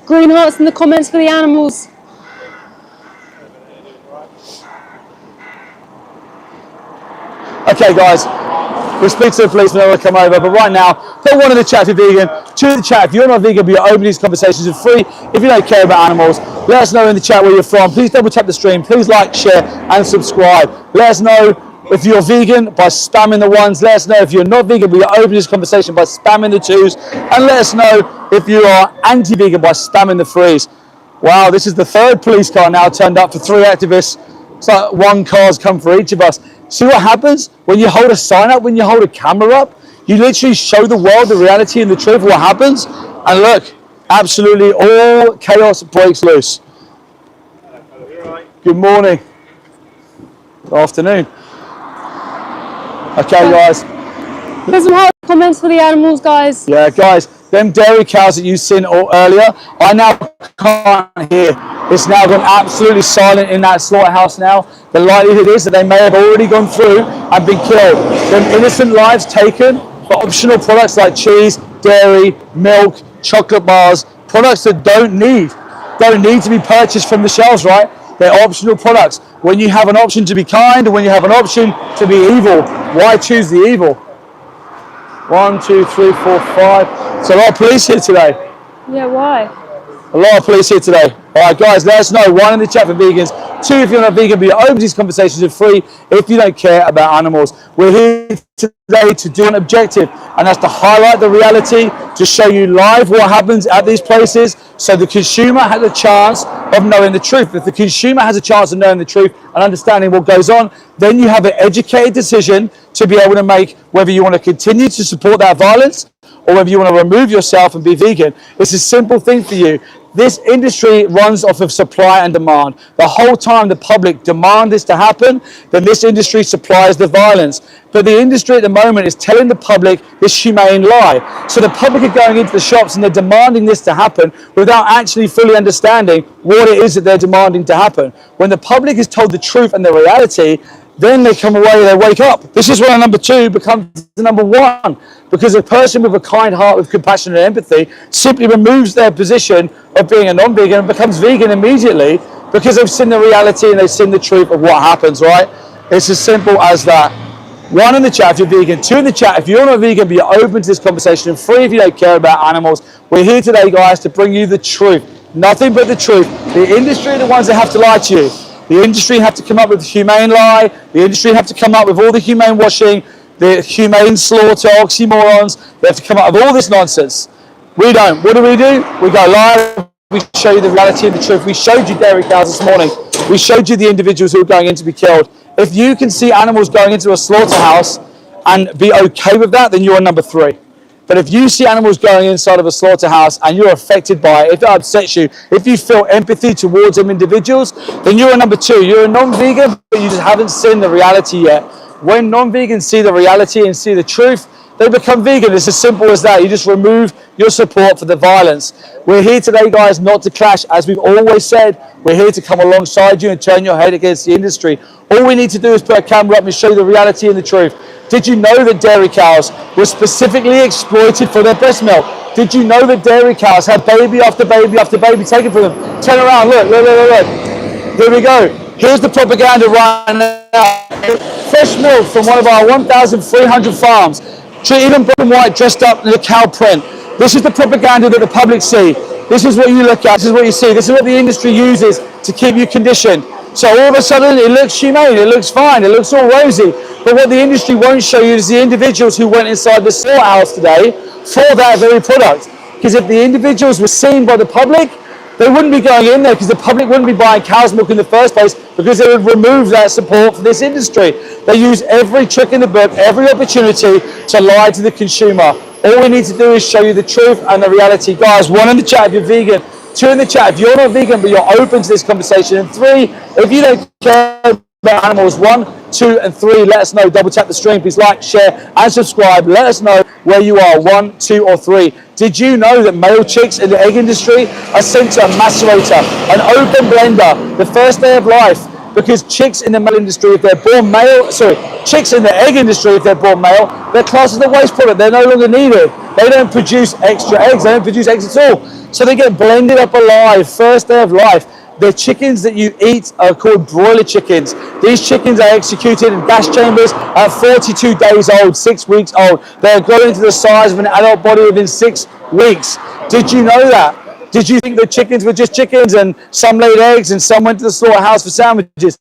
green hearts in the comments for the animals. Okay, guys. We'll speak to the police when they come over, but right now, put 1 in the chat if you're vegan, 2 in the chat if you're not vegan, but you're open to these conversations, and 3 if you don't care about animals. Let us know in the chat where you're from. Please double tap the stream. Please like, share, and subscribe. Let us know if you're vegan by spamming the 1s. Let us know if you're not vegan, but you're open to this conversation by spamming the 2s. And let us know if you are anti-vegan by spamming the 3s. Wow, this is the 3rd police car now turned up for 3 activists. It's like 1 car's come for each of us. See what happens when you hold a sign up, when you hold a camera up? You literally show the world the reality and the truth of what happens. And look, absolutely all chaos breaks loose. Good morning. Good afternoon. Okay, guys. Put some hard comments for the animals, guys. Yeah, guys, them dairy cows that you seen earlier, I now can't hear. It's now gone absolutely silent in that slaughterhouse now. The likelihood is that they may have already gone through and been killed. Them innocent lives taken for optional products like cheese, dairy, milk, chocolate bars, products that don't need to be purchased from the shelves, right? They're optional products. When you have an option to be kind and when you have an option to be evil, why choose the evil? 1, 2, 3, 4, 5. It's a lot of police here today. Yeah, why? A lot of police here today. All right, guys, let us know. 1 in the chat for vegans. 2 if you're not vegan, but you're open to these conversations. And 3 if you don't care about animals. We're here today to do an objective, and that's to highlight the reality, to show you live what happens at these places, so the consumer has a chance of knowing the truth. If the consumer has a chance of knowing the truth and understanding what goes on, then you have an educated decision to be able to make whether you want to continue to support that violence or whether you want to remove yourself and be vegan. It's a simple thing for you. This industry runs off of supply and demand. The whole time the public demand this to happen, then this industry supplies the violence. But the industry at the moment is telling the public this humane lie. So the public are going into the shops and they're demanding this to happen without actually fully understanding what it is that they're demanding to happen. When the public is told the truth and the reality, then they come away, they wake up. This is where number 2 becomes the number 1, because a person with a kind heart, with compassion and empathy, simply removes their position of being a non-vegan and becomes vegan immediately because they've seen the reality and they've seen the truth of what happens, right? It's as simple as that. 1 in the chat if you're vegan, 2 in the chat if you're not vegan but you're open to this conversation, and 3 if you don't care about animals. We're here today, guys, to bring you the truth. Nothing but the truth. The industry are the ones that have to lie to you. The industry have to come up with the humane lie. The industry have to come up with all the humane washing, the humane slaughter, oxymorons. They have to come up with all this nonsense. We don't. What do? We go live. We show you the reality and the truth. We showed you dairy cows this morning. We showed you the individuals who are going in to be killed. If you can see animals going into a slaughterhouse and be okay with that, then you're number 3. But if you see animals going inside of a slaughterhouse and you're affected by it, if it upsets you, if you feel empathy towards them individuals, then you're a number 2. You're a non-vegan, but you just haven't seen the reality yet. When non-vegans see the reality and see the truth, they become vegan. It's as simple as that. You just remove your support for the violence. We're here today, guys, not to clash. As we've always said, we're here to come alongside you and turn your head against the industry. All we need to do is put a camera up and show you the reality and the truth. Did you know that dairy cows were specifically exploited for their breast milk? Did you know that dairy cows had baby after baby after baby taken from them? Turn around, look. Here we go. Here's the propaganda right now. Fresh milk from one of our 1,300 farms. Even black and white, dressed up in a cow print. This is the propaganda that the public see. This is what you look at. This is what you see. This is what the industry uses to keep you conditioned. So all of a sudden, it looks humane. It looks fine. It looks all rosy. But what the industry won't show you is the individuals who went inside the slaughterhouse today for that very product. Because if the individuals were seen by the public, they wouldn't be going in there, because the public wouldn't be buying cow's milk in the first place, because they would remove that support for this industry. They use every trick in the book, every opportunity to lie to the consumer. All we need to do is show you the truth and the reality. Guys, 1 in the chat if you're vegan, 2 in the chat if you're not vegan but you're open to this conversation, and 3 if you don't care about animals. 1, 2 and 3, let us know. Double tap the stream, please like, share and subscribe. Let us know where you are, 1, 2 or 3. Did you know that male chicks in the egg industry are sent to a macerator, an open blender, the first day of life? Because chicks in the male industry, if they're born male, chicks in the egg industry, if they're born male, they're classed as a waste product. They're no longer needed. They don't produce extra eggs. They don't produce eggs at all. So they get blended up alive, first day of life. The chickens that you eat are called broiler chickens. These chickens are executed in gas chambers at 42 days old, 6 weeks old. They're growing to the size of an adult body within 6 weeks. Did you know that? Did you think the chickens were just chickens and some laid eggs and some went to the slaughterhouse for sandwiches?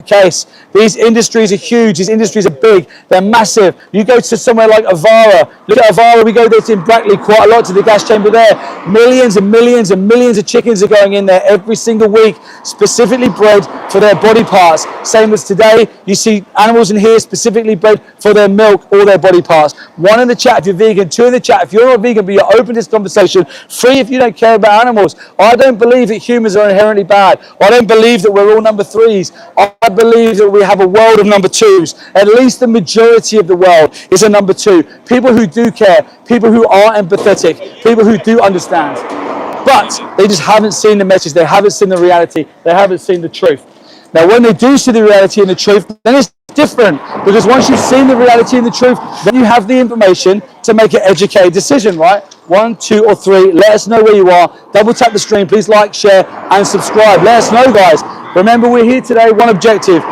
Case. These industries are huge. These industries are big. They're massive. You go to somewhere like Avara. Look at Avara. We go there in Brackley quite a lot, to the gas chamber there. Millions and millions and millions of chickens are going in there every single week, specifically bred for their body parts. Same as today, you see animals in here specifically bred for their milk or their body parts. 1 in the chat if you're vegan, 2 in the chat if you're not vegan but you're open to this conversation, 3 if you don't care about animals. I don't believe that humans are inherently bad. I don't believe that we're all number 3s. I believe that we have a world of number 2s. At least the majority of the world is a number 2. People who do care, people who are empathetic, people who do understand. But they just haven't seen the message. They haven't seen the reality. They haven't seen the truth. Now, when they do see the reality and the truth, then it's different. Because once you've seen the reality and the truth, then you have the information to make an educated decision, right? 1, 2 or 3. Let us know where you are. Double tap the stream. Please like, share and subscribe. Let us know, guys. Remember, we're here today, one objective,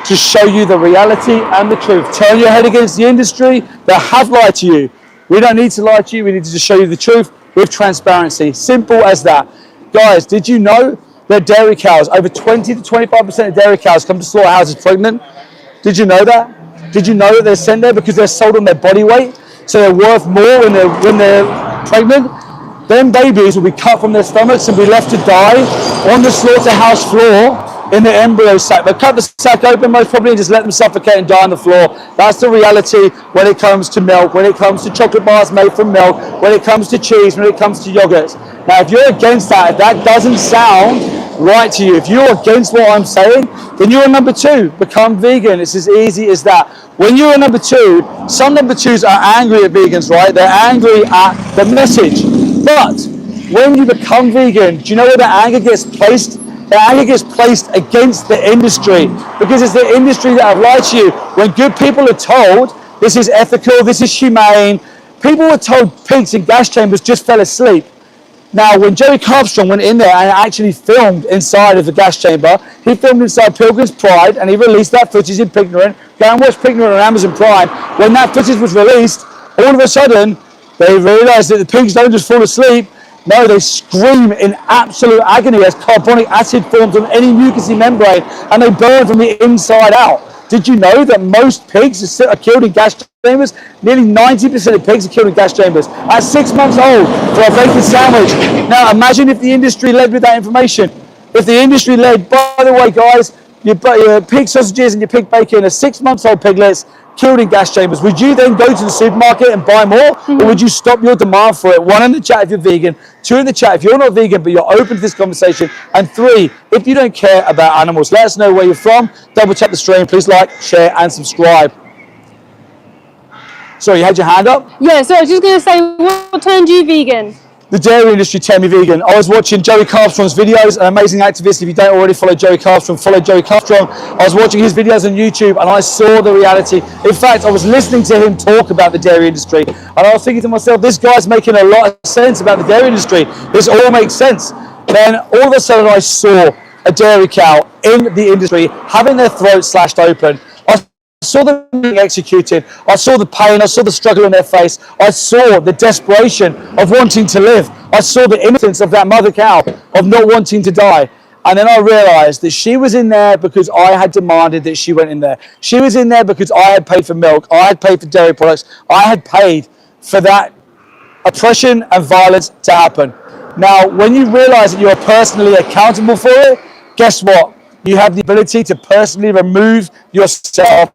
to show you the reality and the truth. Turn your head against the industry that have lied to you. We don't need to lie to you. We need to just show you the truth with transparency. Simple as that. Guys, did you know that dairy cows, over 20 to 25% of dairy cows come to slaughterhouses pregnant? Did you know that? Did you know that they're sent there because they're sold on their body weight? So they're worth more when they're pregnant? Then babies will be cut from their stomachs and be left to die on the slaughterhouse floor in the embryo sac. They'll cut the sac open most probably and just let them suffocate and die on the floor. That's the reality when it comes to milk, when it comes to chocolate bars made from milk, when it comes to cheese, when it comes to yogurts. Now, if you're against that, if that doesn't sound right to you, if you're against what I'm saying, then you're a number 2. Become vegan. It's as easy as that. When you're a number 2, some number 2s are angry at vegans, right? They're angry at the message. But when you become vegan, do you know where the anger gets placed? The anger gets placed against the industry, because it's the industry that have lied to you. When good people are told this is ethical, this is humane, people were told pigs in gas chambers just fell asleep. Now, when Joey Carbstrong went in there and actually filmed inside of the gas chamber, he filmed inside Pilgrim's Pride and he released that footage in Pignorant. Go and watch Pignorant on Amazon Prime. When that footage was released, all of a sudden, they realised that the pigs don't just fall asleep. No, they scream in absolute agony as carbonic acid forms on any mucousy membrane and they burn from the inside out. Did you know that most pigs are killed in gas chambers? Nearly 90% of pigs are killed in gas chambers at 6 months old for a bacon sandwich. Now imagine if the industry led with that information. If the industry led, by the way guys, your pig sausages and your pig bacon are 6 months old piglets killed in gas chambers, would you then go to the supermarket and buy more? Or would you stop your demand for it? 1 in the chat if you're vegan, 2 in the chat if you're not vegan but you're open to this conversation, and 3 if you don't care about animals. Let us know where you're from. Double check the stream. Please like, share and subscribe. Sorry, you had your hand up? Yeah, so I was just going to say, what turned you vegan? The dairy industry turned me vegan. I was watching Joey Carbstrong's videos, an amazing activist. If you don't already follow Joey Carbstrong, follow Joey Carbstrong. I was watching his videos on YouTube and I saw the reality. In fact, I was listening to him talk about the dairy industry and I was thinking to myself, this guy's making a lot of sense about the dairy industry. This all makes sense. Then all of a sudden I saw a dairy cow in the industry having their throat slashed open. I saw them being executed. I saw the pain. I saw the struggle on their face. I saw the desperation of wanting to live. I saw the innocence of that mother cow of not wanting to die. And then I realized that she was in there because I had demanded that she went in there. She was in there because I had paid for milk. I had paid for dairy products. I had paid for that oppression and violence to happen. Now, when you realize that you are personally accountable for it, guess what? You have the ability to personally remove yourself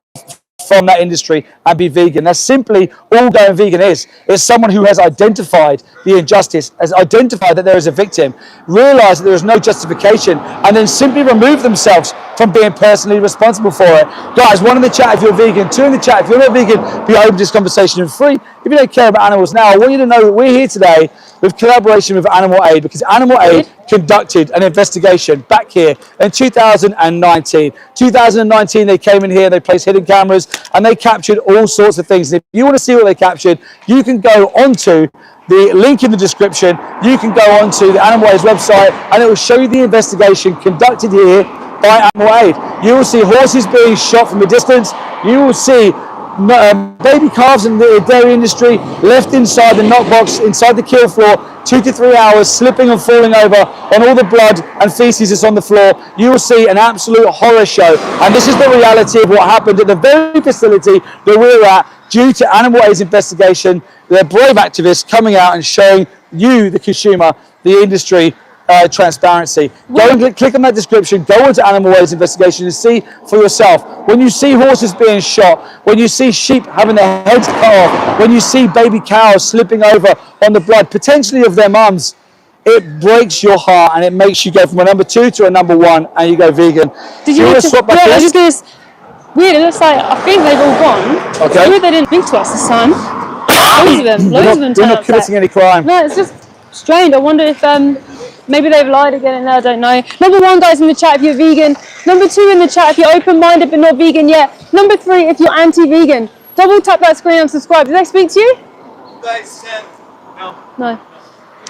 from that industry and be vegan. That's simply all going vegan is. It's someone who has identified the injustice, has identified that there is a victim, realized that there is no justification, and then simply remove themselves from being personally responsible for it. Guys, 1 in the chat if you're vegan, 2 in the chat if you're not vegan, be open to this conversation, and 3 if you don't care about animals. Now, I want you to know that we're here today with collaboration with Animal Aid, because Animal Aid conducted an investigation back here in 2019. 2019, they came in here, they placed hidden cameras, and they captured all sorts of things. If you want to see what they captured, you can go onto the link in the description. You can go onto the Animal Aid's website, and it will show you the investigation conducted here by Animal Aid. You will see horses being shot from a distance. You will see baby calves in the dairy industry left inside the knockbox, inside the kill floor, 2 to 3 hours, slipping and falling over on all the blood and feces that's on the floor. You will see an absolute horror show. And this is the reality of what happened at the very facility that we're at due to Animal Aid's investigation. They're brave activists coming out and showing you, the consumer, the industry, transparency. Go and click on that description, go into Animal Aid's investigation and see for yourself. When you see horses being shot, when you see sheep having their heads cut off, when you see baby cows slipping over on the blood, potentially of their mums, it breaks your heart and it makes you go from a number 2 to a number 1 and you go vegan. Did you want to swap back? Yeah, I was just going to... Weird, it looks like, I think they've all gone. Okay. Weird they didn't link to us this time. Loads of them We're not committing any crime. No, it's just strange. I wonder if maybe they've lied again in there, I don't know. Number 1, guys, in the chat if you're vegan. Number 2 in the chat if you're open-minded but not vegan yet. Number 3 if you're anti-vegan. Double tap that screen and subscribe. Did they speak to you? You guys said no. No.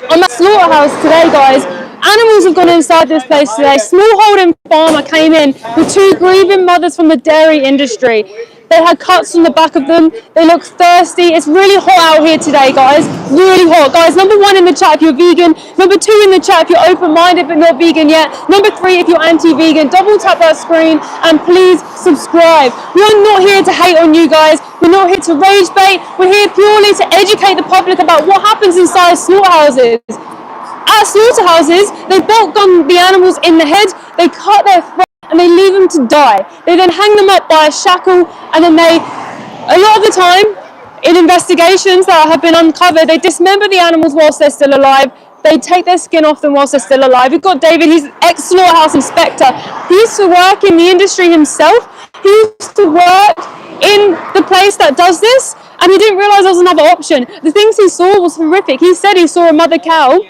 On that slaughterhouse today, guys, animals have gone inside this place today. Smallholding farmer came in with 2 grieving mothers from the dairy industry. They had cuts on the back of them. They look thirsty. It's really hot out here today, guys. Really hot. Guys, number 1 in the chat if you're vegan. Number 2 in the chat if you're open-minded but not vegan yet. Number 3 if you're anti-vegan. Double tap that screen and please subscribe. We are not here to hate on you guys. We're not here to rage bait. We're here purely to educate the public about what happens inside slaughterhouses. At slaughterhouses, they bolt gun the animals in the head. They cut their throats. and they leave them to die. They then hang them up by a shackle, and then a lot of the time, in investigations that have been uncovered, they dismember the animals whilst they're still alive. They take their skin off them whilst they're still alive. We've got David, he's ex-slaughterhouse inspector. He used to work in the industry himself. He used to work in the place that does this, and he didn't realise there was another option. The things he saw was horrific. He said he saw a mother cow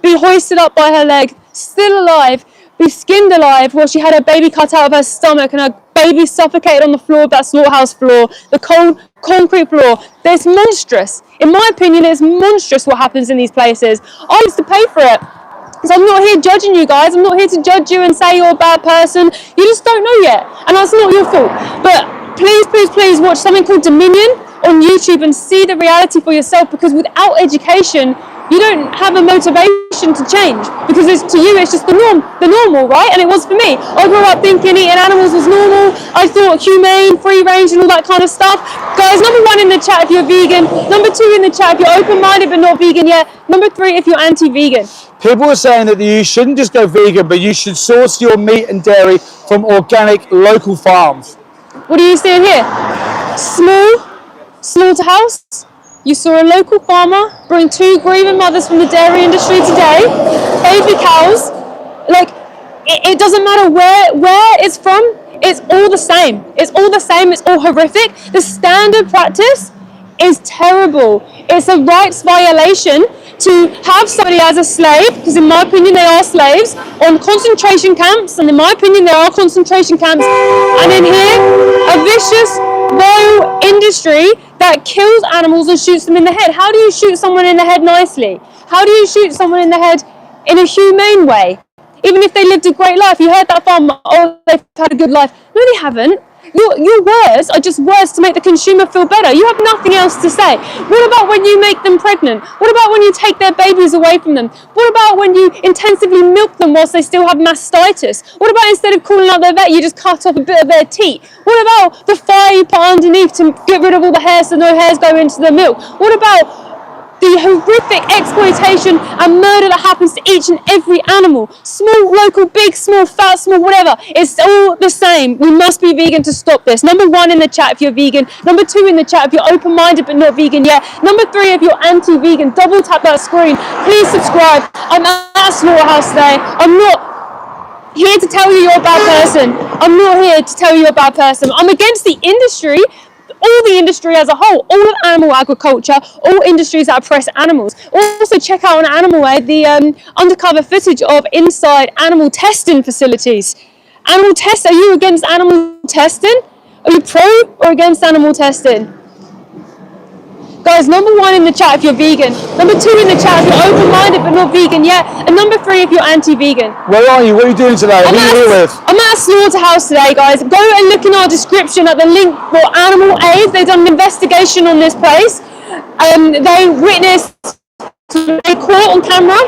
be hoisted up by her leg, still alive, be skinned alive, while she had her baby cut out of her stomach and her baby suffocated on the floor of that slaughterhouse floor, the cold concrete floor. It's monstrous. In my opinion, it's monstrous what happens in these places. I used to pay for it. So I'm not here judging you guys. I'm not here to judge you and say you're a bad person. You just don't know yet, and that's not your fault. But please, please, please watch something called Dominion on YouTube and see the reality for yourself, because without education, you don't have a motivation to change, because to you it's just the normal, right? And it was for me. I grew up thinking eating animals was normal. I thought humane, free range and all that kind of stuff. Guys, number 1 in the chat if you're vegan. Number 2 in the chat if you're open-minded but not vegan yet. Number 3 if you're anti-vegan. People are saying that you shouldn't just go vegan, but you should source your meat and dairy from organic local farms. What are you seeing here? Small slaughterhouse. You saw a local farmer bring 2 grieving mothers from the dairy industry today, baby cows. Like, it doesn't matter where it's from, it's all the same. It's all the same, it's all horrific. The standard practice is terrible. It's a rights violation to have somebody as a slave, because in my opinion they are slaves, on concentration camps, and in my opinion there are concentration camps, and in here, a vicious, vile industry that kills animals and shoots them in the head. How do you shoot someone in the head nicely? How do you shoot someone in the head in a humane way? Even if they lived a great life. You heard that farmer, oh, they've had a good life. No, they haven't. Your words are just words to make the consumer feel better. You have nothing else to say. What about when you make them pregnant? What about when you take their babies away from them? What about when you intensively milk them whilst they still have mastitis? What about instead of calling out their vet, you just cut off a bit of their teat? What about the fire you put underneath to get rid of all the hairs so no hairs go into the milk? What about the horrific exploitation and murder that happens to each and every animal? Small, local, big, small, fat, small, whatever. It's all the same. We must be vegan to stop this. Number 1 in the chat if you're vegan. Number 2 in the chat if you're open-minded but not vegan yet. Number 3 if you're anti-vegan. Double tap that screen. Please subscribe. I'm at Slaughterhouse today. I'm not here to tell you you're a bad person. I'm not here to tell you you're a bad person. I'm against the industry, all the industry as a whole, all of animal agriculture, all industries that oppress animals. Also check out on Animal Aid the undercover footage of inside animal testing facilities. Animal test, are you against animal testing? Are you pro or against animal testing? Guys, number 1 in the chat if you're vegan. Number 2 in the chat if you're open-minded but not vegan yet. And number 3 if you're anti-vegan. Where are you? What are you doing today? Who are you here with? I'm at a slaughterhouse today, guys. Go and look in our description at the link for Animal Aid. They've done an investigation on this place. They witnessed, they caught on camera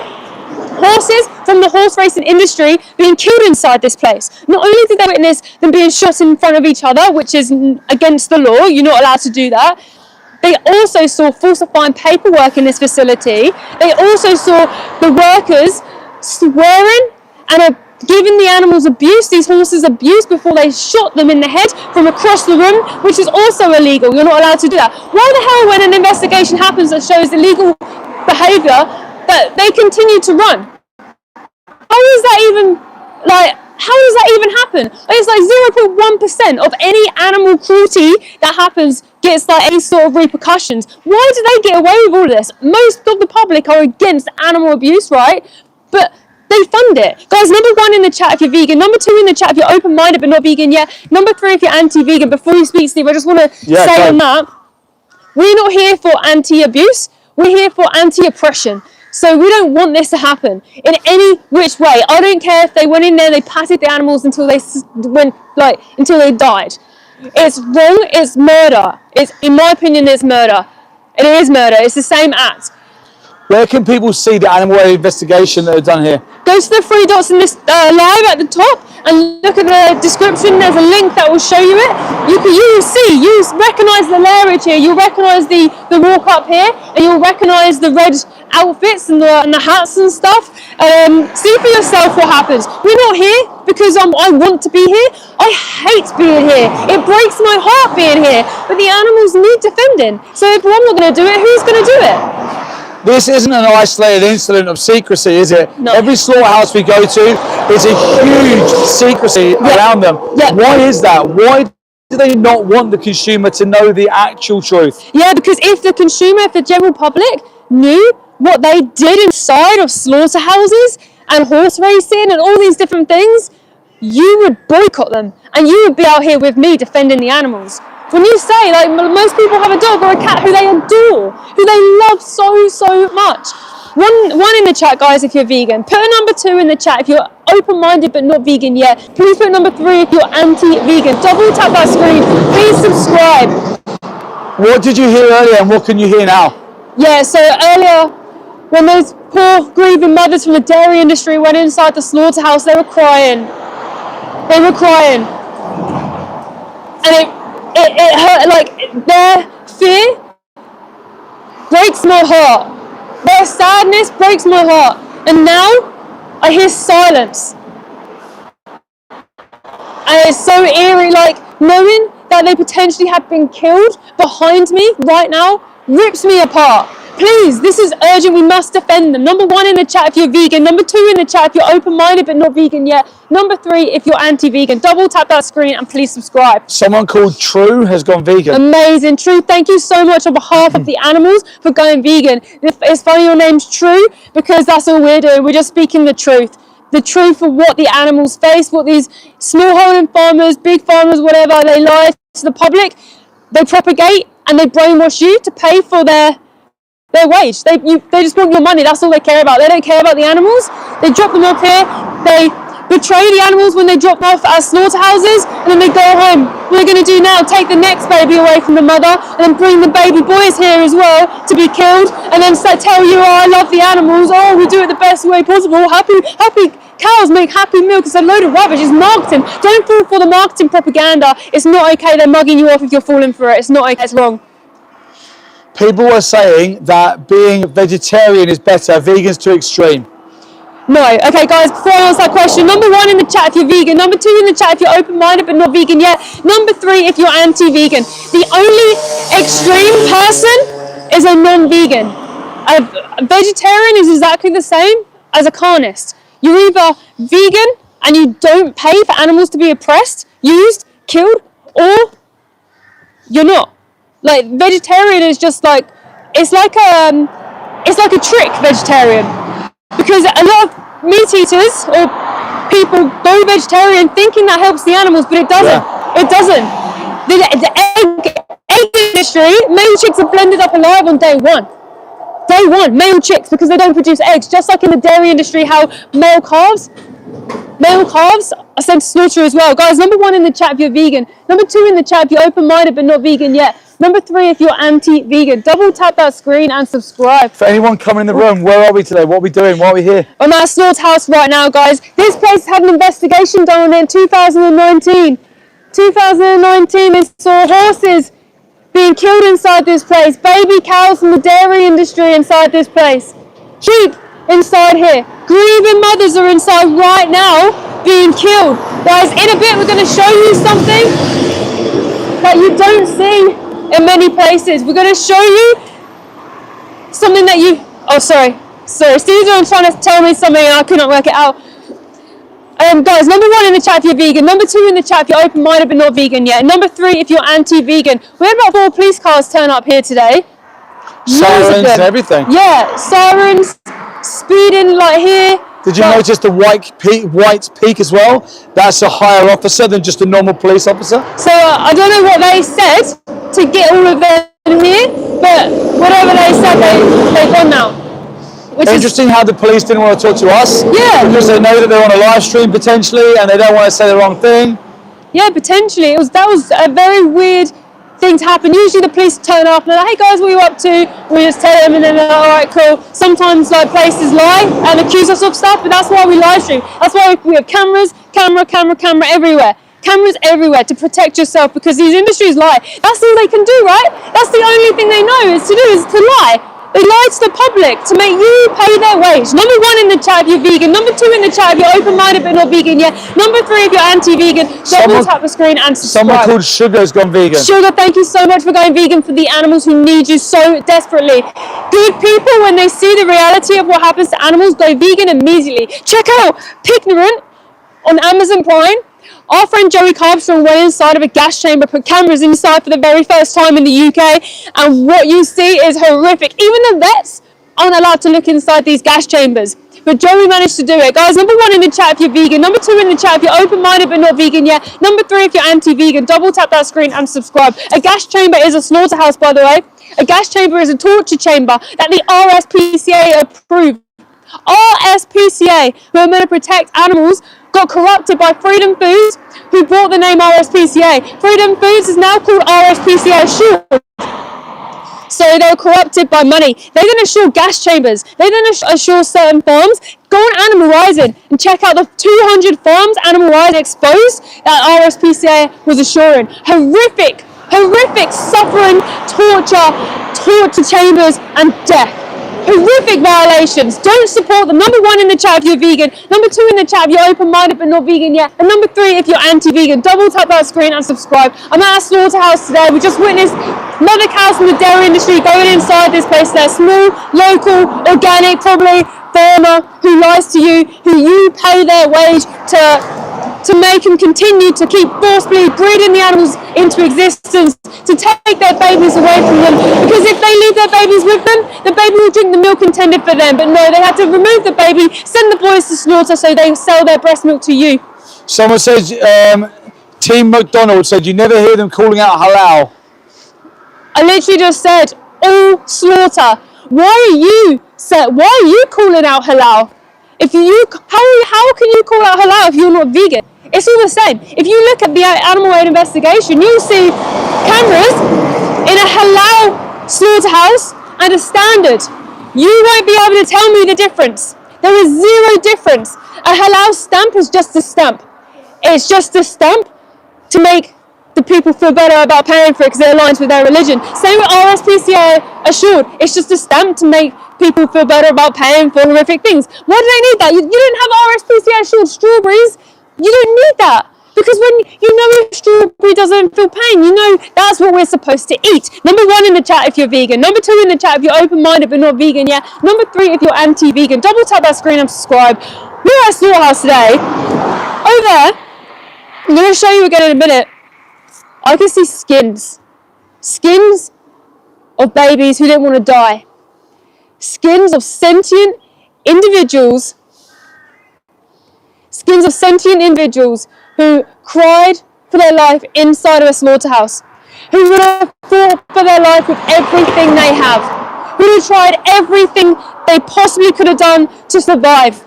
horses from the horse racing industry being killed inside this place. Not only did they witness them being shot in front of each other, which is against the law, you're not allowed to do that. They also saw falsifying paperwork in this facility. They also saw the workers swearing and giving the animals abuse, these horses abuse, before they shot them in the head from across the room, which is also illegal. You're not allowed to do that. Why the hell, when an investigation happens that shows illegal behaviour, that they continue to run? How is that even, how does that even happen? It's like 0.1% of any animal cruelty that happens gets any sort of repercussions. Why do they get away with all of this? Most of the public are against animal abuse, right? But they fund it. Guys, number 1 in the chat if you're vegan. Number 2 in the chat if you're open-minded but not vegan yet. Number 3 if you're anti-vegan. Before you speak, Steve, I just want to say on that, we're not here for anti-abuse. We're here for anti-oppression. So we don't want this to happen in any which way. I don't care if they went in there, they patted the animals until they until they died. It's wrong. It's murder. In my opinion, it's murder. It is murder. It's the same act. Where can people see the animal aid investigation that they've done here? Go to the 3 dots in this live at the top and look at the description. There's a link that will show you it. You recognise the lairage here. You'll recognise the walk up here, and you'll recognise the red outfits and the hats and stuff. See for yourself what happens. We're not here because I want to be here. I hate being here. It breaks my heart being here. But the animals need defending. So if I'm not going to do it, who's going to do it? This isn't an isolated incident of secrecy, is it? No. Every slaughterhouse we go to is a huge secrecy around them. Yeah. Why is that? Why do they not want the consumer to know the actual truth? Yeah, because if the general public knew what they did inside of slaughterhouses and horse racing and all these different things, you would boycott them and you would be out here with me defending the animals. When you say, like, most people have a dog or a cat who they adore, who they love so much. One in the chat, guys, if you're vegan. Put a number 2 in the chat if you're open-minded but not vegan yet. Please put number 3 if you're anti-vegan. Double tap that screen. Please subscribe. What did you hear earlier and what can you hear now? Yeah, so earlier, when those poor grieving mothers from the dairy industry went inside the slaughterhouse, they were crying. They were crying. And it hurt, like, their fear breaks my heart. Their sadness breaks my heart. And now I hear silence. And it's so eerie, like, knowing that they potentially have been killed behind me right now rips me apart. Please, this is urgent. We must defend them. Number 1 in the chat if you're vegan. Number 2 in the chat if you're open-minded but not vegan yet. Number 3 if you're anti-vegan. Double tap that screen and please subscribe. Someone called True has gone vegan. Amazing. True, thank you so much on behalf of the animals for going vegan. It's funny your name's True because that's all we're doing. We're just speaking the truth. The truth of what the animals face, what these smallholding farmers, big farmers, whatever, they lie to the public. They propagate and they brainwash you to pay for their wage. They just want your money. That's all they care about. They don't care about the animals. They drop them off here. They betray the animals when they drop them off at slaughterhouses, and then they go home. What are they going to do now? Take the next baby away from the mother, and then bring the baby boys here as well to be killed, and then tell you, oh, I love the animals. Oh, we do it the best way possible. Happy cows make happy milk. It's a load of rubbish. It's marketing. Don't fall for the marketing propaganda. It's not okay. They're mugging you off if you're falling for it. It's not okay. It's wrong. People are saying that being vegetarian is better, vegans too extreme. No. Okay, guys, before I answer that question, number 1 in the chat if you're vegan. Number 2 in the chat if you're open-minded but not vegan yet. Number 3 if you're anti-vegan. The only extreme person is a non-vegan. A vegetarian is exactly the same as a carnist. You're either vegan and you don't pay for animals to be oppressed, used, killed, or you're not. Like, vegetarian is just like, it's like a trick vegetarian, because a lot of meat eaters or people go vegetarian thinking that helps the animals, but it doesn't. Yeah. It doesn't. The egg industry, male chicks are blended up alive on day one. Day one, male chicks, because they don't produce eggs, just like in the dairy industry, how male calves are sent to slaughter as well. Guys, number 1 in the chat if you're vegan. Number 2 in the chat if you're open-minded but not vegan yet. Number 3 if you're anti-vegan. Double tap that screen and subscribe. For anyone coming in the room, where are we today? What are we doing? Why are we here? I'm at a slaughterhouse right now, guys. This place had an investigation done on it in 2019. 2019, they saw horses being killed inside this place. Baby cows from the dairy industry inside this place. Sheep inside here. Grieving mothers are inside right now being killed. Guys, in a bit we're going to show you something that you don't see in many places. We're going to show you something that you... Oh, sorry. Caesar was trying to tell me something and I couldn't work it out. Guys, number 1 in the chat if you're vegan. Number 2 in the chat if you're open-minded but not vegan yet. Number 3 if you're anti-vegan. We had about 4 police cars turn up here today. Sirens and everything. Yeah, sirens, speeding like here. Did you notice the white peak as well? That's a higher officer than just a normal police officer. So I don't know what they said to get all of them here, but whatever they said, they've gone now. Interesting how the police didn't want to talk to us. Yeah. Because they know that they're on a live stream potentially and they don't want to say the wrong thing. Yeah, potentially. That was a very weird thing to happen. Usually the police turn up and they're like, hey guys, what are you up to? We just tell them and then they're like, all right, cool. Sometimes like places lie and accuse us of stuff, but that's why we live stream. That's why we have cameras, camera everywhere. Cameras everywhere to protect yourself, because these industries lie. That's all they can do, right? That's the only thing they know is to lie. They lie to the public to make you pay their wage. Number 1 in the chat if you're vegan. Number 2 in the chat if you're open-minded but not vegan yet. Number 3 if you're anti-vegan. Double tap the screen and subscribe. Someone called Sugar's gone vegan. Sugar, thank you so much for going vegan for the animals who need you so desperately. Good people, when they see the reality of what happens to animals, go vegan immediately. Check out Pignorant on Amazon Prime. Our friend Joey Carbstrong went inside of a gas chamber, put cameras inside for the very first time in the UK, and what you see is horrific. Even the vets aren't allowed to look inside these gas chambers. But Joey managed to do it. Guys, number 1 in the chat if you're vegan. Number 2 in the chat if you're open-minded but not vegan yet. Number 3 if you're anti-vegan. Double tap that screen and subscribe. A gas chamber is a slaughterhouse, by the way. A gas chamber is a torture chamber that the RSPCA approved. RSPCA, who are meant to protect animals, got corrupted by Freedom Foods, who brought the name RSPCA. Freedom Foods is now called RSPCA Assured. So they were corrupted by money. They didn't assure gas chambers. They didn't assure certain farms. Go on Animal Rising and check out the 200 farms Animal Rising exposed that RSPCA was assuring. Horrific suffering, torture chambers and death. Horrific violations. Don't support them. Number 1 in the chat if you're vegan. Number 2 in the chat if you're open-minded but not vegan yet. And number 3 if you're anti-vegan. Double tap that screen and subscribe. I'm at a slaughterhouse today. We just witnessed mother cows from the dairy industry going inside this place. They're small, local, organic, probably farmer who lies to you, who you pay their wage to make them continue to keep forcefully breeding the animals into existence, to take their babies away from them, because if they leave their babies with them, the baby will drink the milk intended for them. But no, they had to remove the baby, send the boys to slaughter so they sell their breast milk to you. Someone says, Team McDonald said, you never hear them calling out halal. I literally just said, all slaughter. Why are you calling out halal? How can you call out halal if you're not vegan? It's all the same. If you look at the animal aid investigation, you'll see cameras in a halal slaughterhouse and a standard. You won't be able to tell me the difference. There is zero difference. A halal stamp is just a stamp. It's just a stamp to make the people feel better about paying for it because it aligns with their religion. Same with RSPCA Assured. It's just a stamp to make people feel better about paying for horrific things. Why do they need that? You don't have RSPCA Assured strawberries. You don't need that. Because when you know if strawberry doesn't feel pain, you know that's what we're supposed to eat. Number 1 in the chat if you're vegan. Number 2 in the chat if you're open-minded but not vegan yet. Number 3 if you're anti-vegan. Double tap that screen and subscribe. We're at a slaughterhouse today. Over there, I'm going to show you again in a minute. I can see skins. Skins of babies who didn't want to die. Skins of sentient individuals. Skins of sentient individuals who cried for their life inside of a slaughterhouse. Who would have fought for their life with everything they have. Who would have tried everything they possibly could have done to survive.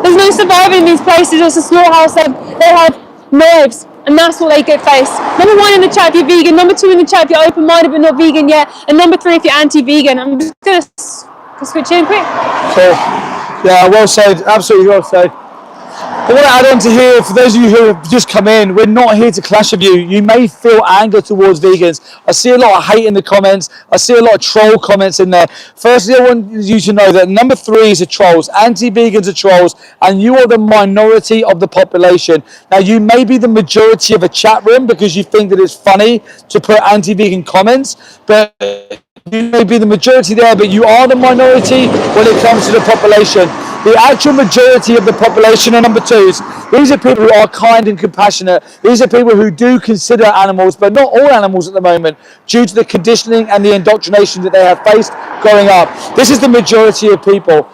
There's no surviving in these places. It's a slaughterhouse. They have knives. And that's what they get faced. Number 1 in the chat if you're vegan. Number 2 in the chat if you're open-minded but not vegan yet. And number 3 if you're anti-vegan. I'm just going to switch in quick. Cool. Yeah, well said. Absolutely well said. I want to add on to here, for those of you who have just come in, we're not here to clash with you. You may feel anger towards vegans. I see a lot of hate in the comments. I see a lot of troll comments in there. Firstly, I want you to know that number 3 is the trolls. Anti-vegans are trolls, and you are the minority of the population. Now, you may be the majority of a chat room because you think that it's funny to put anti-vegan comments, but you may be the majority there, but you are the minority when it comes to the population. The actual majority of the population are number 2s. These are people who are kind and compassionate. These are people who do consider animals, but not all animals at the moment, due to the conditioning and the indoctrination that they have faced growing up. This is the majority of people.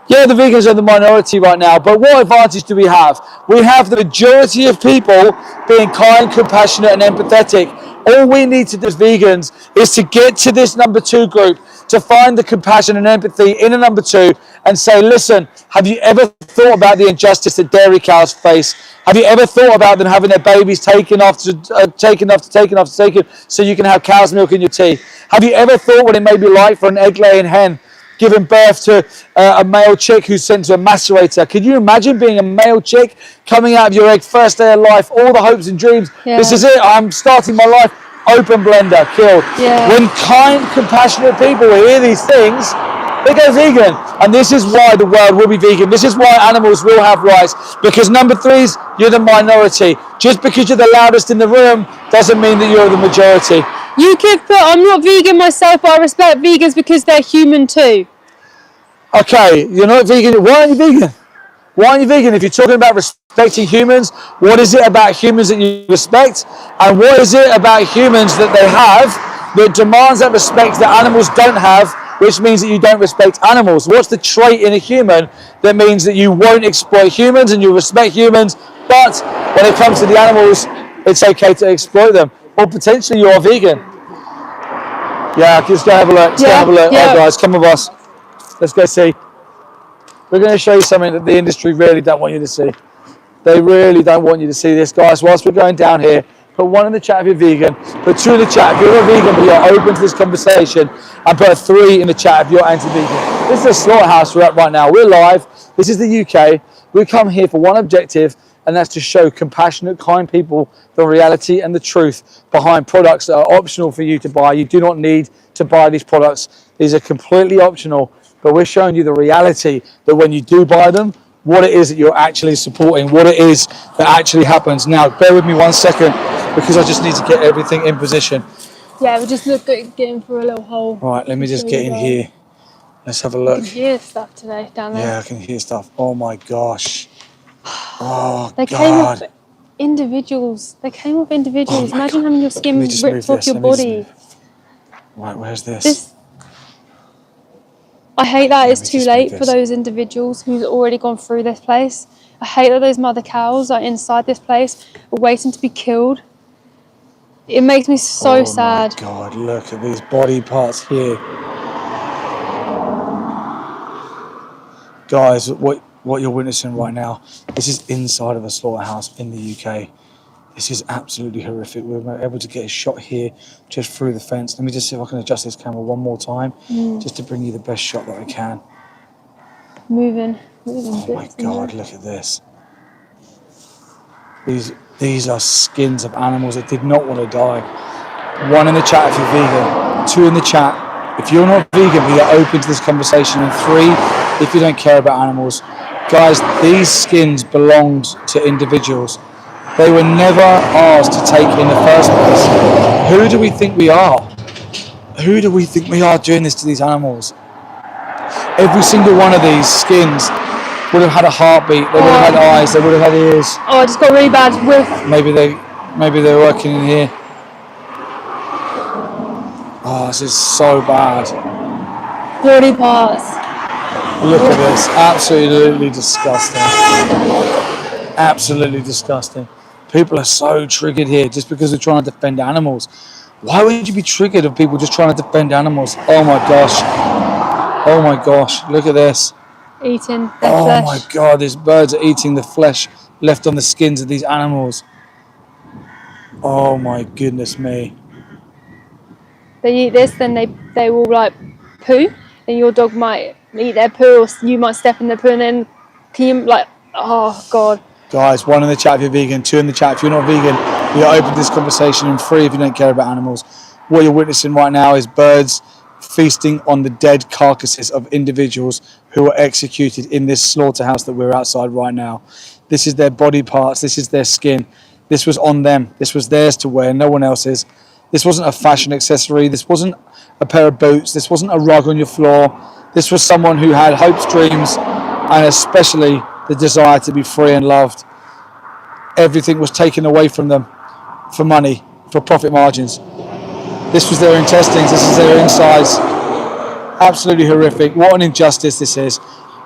Yeah, the vegans are the minority right now, but what advantage do we have? We have the majority of people being kind, compassionate, and empathetic. All we need to do as vegans is to get to this number 2 group, to find the compassion and empathy in a number 2 and say, listen, have you ever thought about the injustice that dairy cows face? Have you ever thought about them having their babies taken so you can have cow's milk in your tea? Have you ever thought what it may be like for an egg-laying hen giving birth to a male chick who's sent to a macerator? Can you imagine being a male chick coming out of your egg first day of life, all the hopes and dreams? Yeah. This is it, I'm starting my life. open blender, killed. Yeah. When kind, compassionate people hear these things, they go vegan. And this is why the world will be vegan. This is why animals will have rights. Because number threes, you're the minority. Just because you're the loudest in the room doesn't mean that you're the majority. You could put, I'm not vegan myself, but I respect vegans because they're human too. Okay, you're not vegan. Why aren't you vegan? Why aren't you vegan? If you're talking about respecting humans, what is it about humans that you respect? And what is it about humans that they have that demands that respect that animals don't have, which means that you don't respect animals? What's the trait in a human that means that you won't exploit humans and you respect humans, but when it comes to the animals, it's okay to exploit them? Or potentially you're a vegan. Yeah, let's go have a look. Let's go have a look. Yeah. Oh, guys, come with us. Let's go see. We're going to show you something that the industry really don't want you to see. They really don't want you to see this, guys. Whilst we're going down here, put 1 in the chat if you're vegan, put 2 in the chat if you're not vegan but you're open to this conversation, and put a 3 in the chat if you're anti-vegan. This is a slaughterhouse we're at right now. We're live. This is the UK. We come here for one objective, and that's to show compassionate, kind people the reality and the truth behind products that are optional for you to buy. You do not need to buy these products. These are completely optional, but we're showing you the reality that when you do buy them, what it is that you're actually supporting, what it is that actually happens. Now, bear with me 1 second, because I just need to get everything in position. Yeah, we just look at getting through a little hole. Right, let me just get in here. Let's have a I look. can hear stuff today down there. Yeah, I can hear stuff. Oh my gosh. Oh, They God. came with individuals. They came with individuals. Oh my Imagine God. having your skin Let me just ripped move off this. your Let me just body. move. Right, where's this? This. I hate that Let it's me too just late move for this. those individuals who's already gone through this place. I hate that those mother cows are inside this place, waiting to be killed. It makes me so sad. Oh my God, look at these body parts here. Guys, what you're witnessing right now, this is inside of a slaughterhouse in the UK. This is absolutely horrific. We were able to get a shot here just through the fence. Let me just see if I can adjust this camera one more time, just to bring you the best shot that I can. Moving Oh my bits in God, there. look at this. These are skins of animals that did not want to die. 1 in the chat if you're vegan. 2 in the chat if you're not vegan but you're open to this conversation. And 3 if you don't care about animals. Guys, these skins belonged to individuals. They were never ours to take in the first place. Who do we think we are? Who do we think we are doing this to these animals? Every single one of these skins would have had a heartbeat. They would have had eyes. They would have had ears. Oh, I just got really bad whiff. Maybe they're working in here. Oh, this is so bad. Body parts. Look at this. Absolutely disgusting. Absolutely disgusting. People are so triggered here just because they're trying to defend animals. Why would you be triggered of people just trying to defend animals? Oh my gosh. Oh my gosh. Look at this. Eating their Oh flesh. my God. These birds are eating the flesh left on the skins of these animals. Oh my goodness me. They eat this, then they will like poo, and your dog might eat their poo, or you might step in their poo, and then can you like, oh God. Guys, 1 in the chat if you're vegan, 2 in the chat if you're not vegan, you're open to this conversation, and 3 if you don't care about animals. What you're witnessing right now is birds feasting on the dead carcasses of individuals who were executed in this slaughterhouse that we're outside right now. This is their body parts, this is their skin. This was on them, this was theirs to wear, no one else's. This wasn't a fashion accessory, this wasn't a pair of boots, this wasn't a rug on your floor. This was someone who had hopes, dreams, and especially the desire to be free and loved. Everything was taken away from them for money, for profit margins. This was their intestines, this is their insides. Absolutely horrific. What an injustice this is.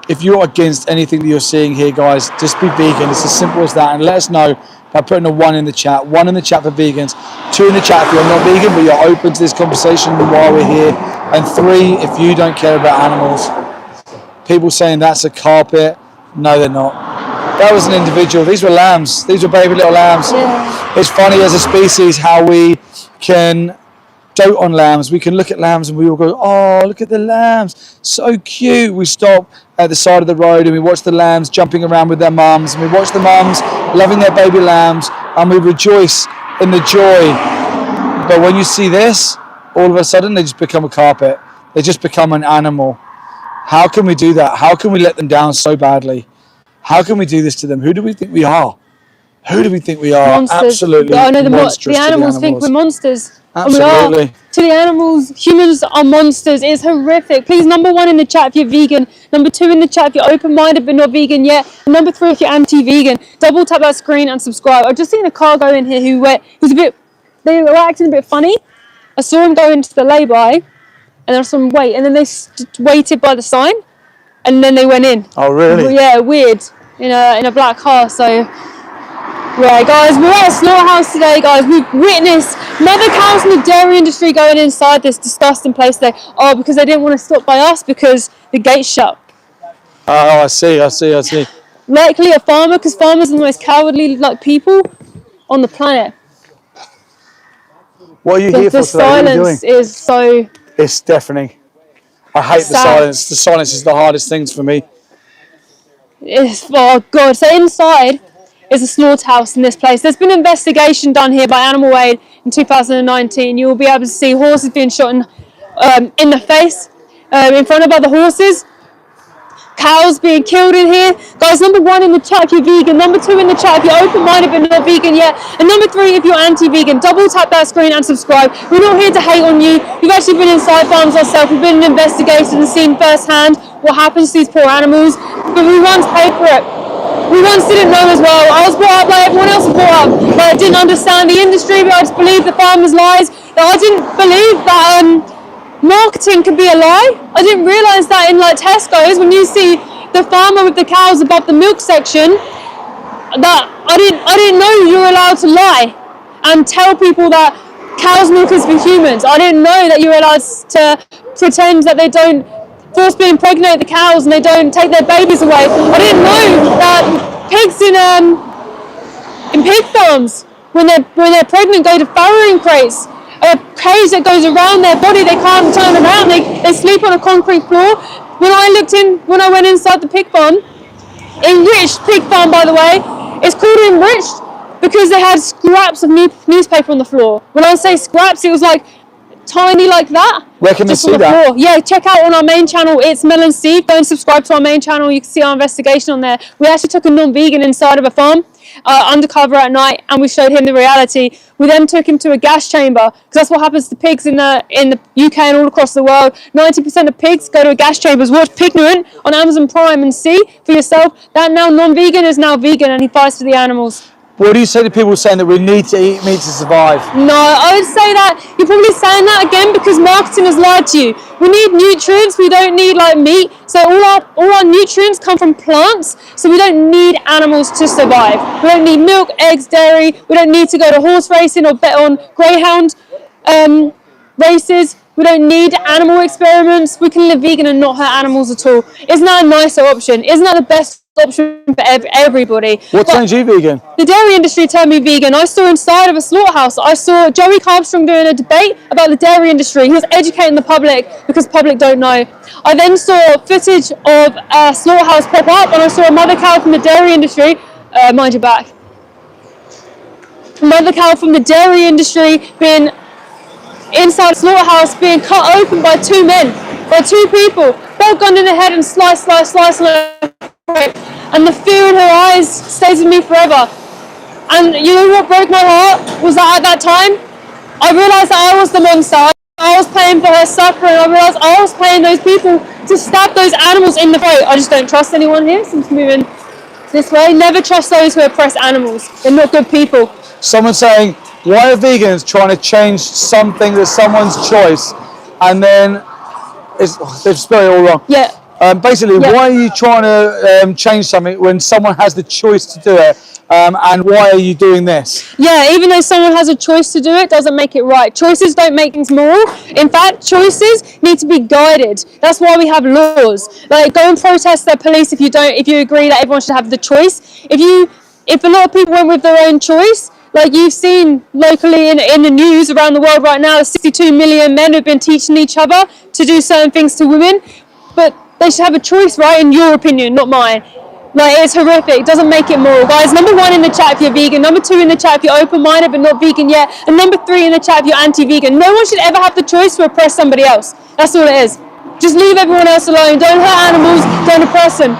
If you're against anything that you're seeing here, guys, just be vegan. It's as simple as that. And let us know by putting a 1 in the chat. 1 in the chat for vegans. 2 in the chat if you're not vegan, but you're open to this conversation while we're here. And 3 if you don't care about animals. People saying that's a carpet. No, they're not. That was an individual. These were lambs. These were baby little lambs. Yeah. It's funny as a species how we can dote on lambs. We can look at lambs and we all go, oh, look at the lambs. So cute. We stop at the side of the road and we watch the lambs jumping around with their mums. And we watch the mums loving their baby lambs and we rejoice in the joy. But when you see this, all of a sudden they just become a carpet. They just become an animal. How can we do that? How can we let them down so badly? How can we do this to them? Who do we think we are? Who do we think we are? Monsters. Absolutely I know monstrous the to animals think we're monsters. And we Absolutely. are. To the animals, humans are monsters. It's horrific. Please, number 1 in the chat if you're vegan. Number 2 in the chat if you're open-minded but not vegan yet. And number 3 if you're anti-vegan. Double tap that screen and subscribe. I've just seen a car go in here they were acting a bit funny. I saw him go into the lay-by, and there was some wait, and then they waited by the sign, and then they went in. Oh, really? Yeah, weird. In a black car, so... Yeah, guys, we're at a slaughterhouse today, guys. We've witnessed mother cows in the dairy industry going inside this disgusting place today. Oh, because they didn't want to stop by us because the gate's shut. Oh, I see. Likely a farmer, because farmers are the most cowardly people on the planet. What are you here for The today? What are you doing? silence is so It's deafening. I hate the sad. silence. The silence is the hardest things for me. Oh, God. So inside is a slaughterhouse in this place. There's been an investigation done here by Animal Aid in 2019. You will be able to see horses being shot in the face, in front of other horses. Cows being killed in here. Guys, number 1 in the chat if you're vegan. Number 2 in the chat if you're open-minded but not vegan yet. And number 3 if you're anti-vegan. Double tap that screen and subscribe. We're not here to hate on you. We've actually been inside farms ourselves. We've been investigated and seen firsthand what happens to these poor animals. But we once paid for it. We once didn't know as well. I was brought up like everyone else was brought up. But I didn't understand the industry, but I just believed the farmers' lies. I didn't believe that marketing could be a lie. I didn't realise that in Tesco's, when you see the farmer with the cows above the milk section, that I didn't know you were allowed to lie and tell people that cow's milk is for humans. I didn't know that you were allowed to pretend that they don't forcibly impregnate the cows and they don't take their babies away. I didn't know that pigs in pig farms, when they're pregnant, go to farrowing crates. A cage that goes around their body, they can't turn around, they sleep on a concrete floor. When I went inside the pig farm, enriched pig farm by the way, it's called enriched because they had scraps of newspaper on the floor. When I say scraps, it was tiny like that. Where can we just on see the that? floor. Yeah, check out on our main channel, it's Mel and Steve. Go and subscribe to our main channel, you can see our investigation on there. We actually took a non-vegan inside of a farm, undercover at night, and we showed him the reality. We then took him to a gas chamber, because that's what happens to pigs in the UK and all across the world. 90% of pigs go to a gas chambers. Watch Pignorant on Amazon Prime and see for yourself that now non-vegan is now vegan and he fights for the animals. What do you say to people saying that we need to eat meat to survive? No, I would say that you're probably saying that again because marketing has lied to you. We need nutrients, we don't need meat. So all our nutrients come from plants, so we don't need animals to survive. We don't need milk, eggs, dairy. We don't need to go to horse racing or bet on greyhound races. We don't need animal experiments. We can live vegan and not hurt animals at all. Isn't that a nicer option? Isn't that the best option for everybody? What turned you vegan? The dairy industry turned me vegan. I saw inside of a slaughterhouse. I saw Joey Carbstrong doing a debate about the dairy industry. He was educating the public because the public don't know. I then saw footage of a slaughterhouse pop up and I saw a mother cow from the dairy industry. Mind your back. Mother cow from the dairy industry being inside a slaughterhouse being cut open by two men, by two people, both gunned in the head and slice. And the fear in her eyes stays with me forever. And you know what broke my heart was that at that time, I realised that I was the monster. I was paying for her suffering. I realised I was paying those people to stab those animals in the throat. I just don't trust anyone here, so I'm just moving this way. Never trust those who oppress animals. They're not good people. Someone saying, why are vegans trying to change something that's someone's choice, and then they've spelled it all wrong. Yeah. Basically, why are you trying to change something when someone has the choice to do it? And why are you doing this? Yeah, even though someone has a choice to do it, doesn't make it right. Choices don't make things moral. In fact, choices need to be guided. That's why we have laws. Go and protest the police if you agree that everyone should have the choice. If a lot of people went with their own choice, like you've seen locally in the news around the world right now, 62 million men have been teaching each other to do certain things to women, but they should have a choice, right? In your opinion, not mine. Like, it's horrific. It doesn't make it moral. Guys, number 1 in the chat if you're vegan. Number 2 in the chat if you're open-minded but not vegan yet. And number 3 in the chat if you're anti-vegan. No one should ever have the choice to oppress somebody else. That's all it is. Just leave everyone else alone. Don't hurt animals. Don't oppress them.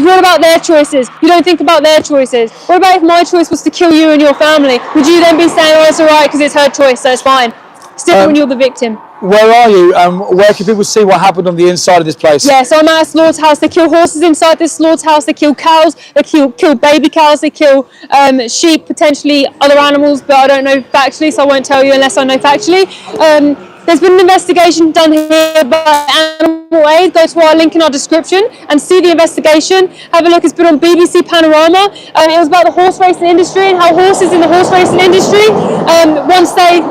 What about their choices? You don't think about their choices. What about if my choice was to kill you and your family? Would you then be saying, oh, it's all right because it's her choice, so it's fine? Still when you're the victim. Where are you? Where can people see what happened on the inside of this place? Yeah, so I'm at a slaughterhouse. They kill horses inside this slaughterhouse. They kill cows. They kill baby cows. They kill sheep, potentially other animals, but I don't know factually, so I won't tell you unless I know factually. There's been an investigation done here by Animal Aid. Go to our link in our description and see the investigation. Have a look. It's been on BBC Panorama. It was about the horse racing industry and how horses in the horse racing industry, once they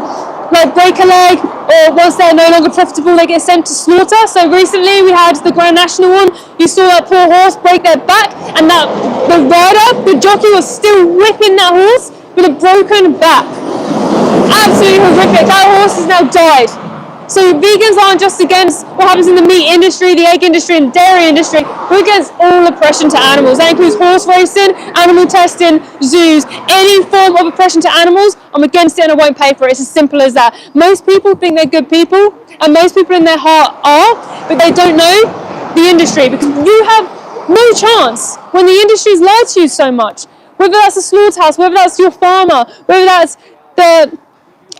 break a leg or once they're no longer profitable, they get sent to slaughter. So recently we had the Grand National one. You saw that poor horse break their back, and the rider, the jockey, was still whipping that horse with a broken back. Absolutely horrific. That horse has now died. So vegans aren't just against what happens in the meat industry, the egg industry and dairy industry. We're against all oppression to animals. That includes horse racing, animal testing, zoos, any form of oppression to animals. I'm against it and I won't pay for it. It's as simple as that. Most people think they're good people, and most people in their heart are, but they don't know the industry, because you have no chance when the industry's lied to you so much. Whether that's a slaughterhouse, whether that's your farmer, whether that's the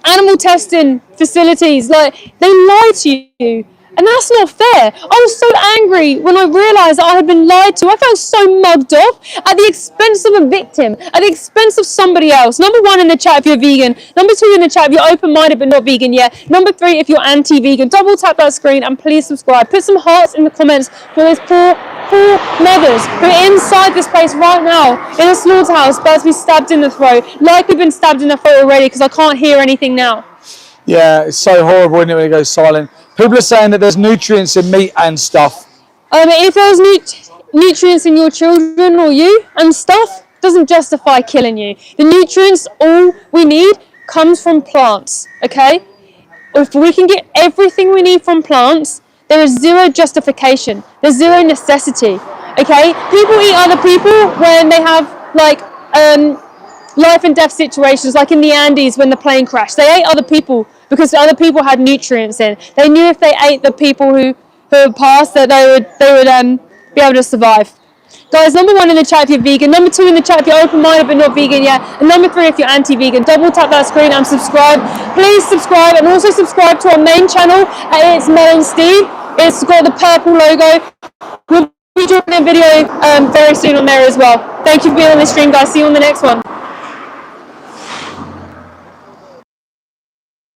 animal testing facilities, like, they lie to you, and that's not fair. I was so angry when I realised that I had been lied to. I felt so mugged off at the expense of a victim, at the expense of somebody else. Number 1 in the chat if you're vegan. Number 2 in the chat if you're open-minded but not vegan yet. Number 3 if you're anti-vegan. Double tap that screen and please subscribe. Put some hearts in the comments for those poor mothers who are inside this place right now in a slaughterhouse about to be stabbed in the throat. Likely been stabbed in the throat already, because I can't hear anything now. Yeah, it's so horrible, isn't it, when it goes silent. People are saying that there's nutrients in meat and stuff. If there's nutrients in your children or you and stuff, doesn't justify killing you. The nutrients, all we need, comes from plants, okay? If we can get everything we need from plants, there is zero justification. There's zero necessity, okay? People eat other people when they have, life and death situations, like in the Andes when the plane crashed. They ate other people because other people had nutrients in. They knew if they ate the people who had passed, that they would be able to survive. Guys, number 1 in the chat if you're vegan. Number 2 in the chat if you're open-minded but not vegan yet. And number 3 if you're anti-vegan. Double tap that screen and subscribe. Please subscribe, and also subscribe to our main channel. It's Mel and Steve. It's got the purple logo. We'll be dropping a video very soon on there as well. Thank you for being on this stream, guys. See you on the next one.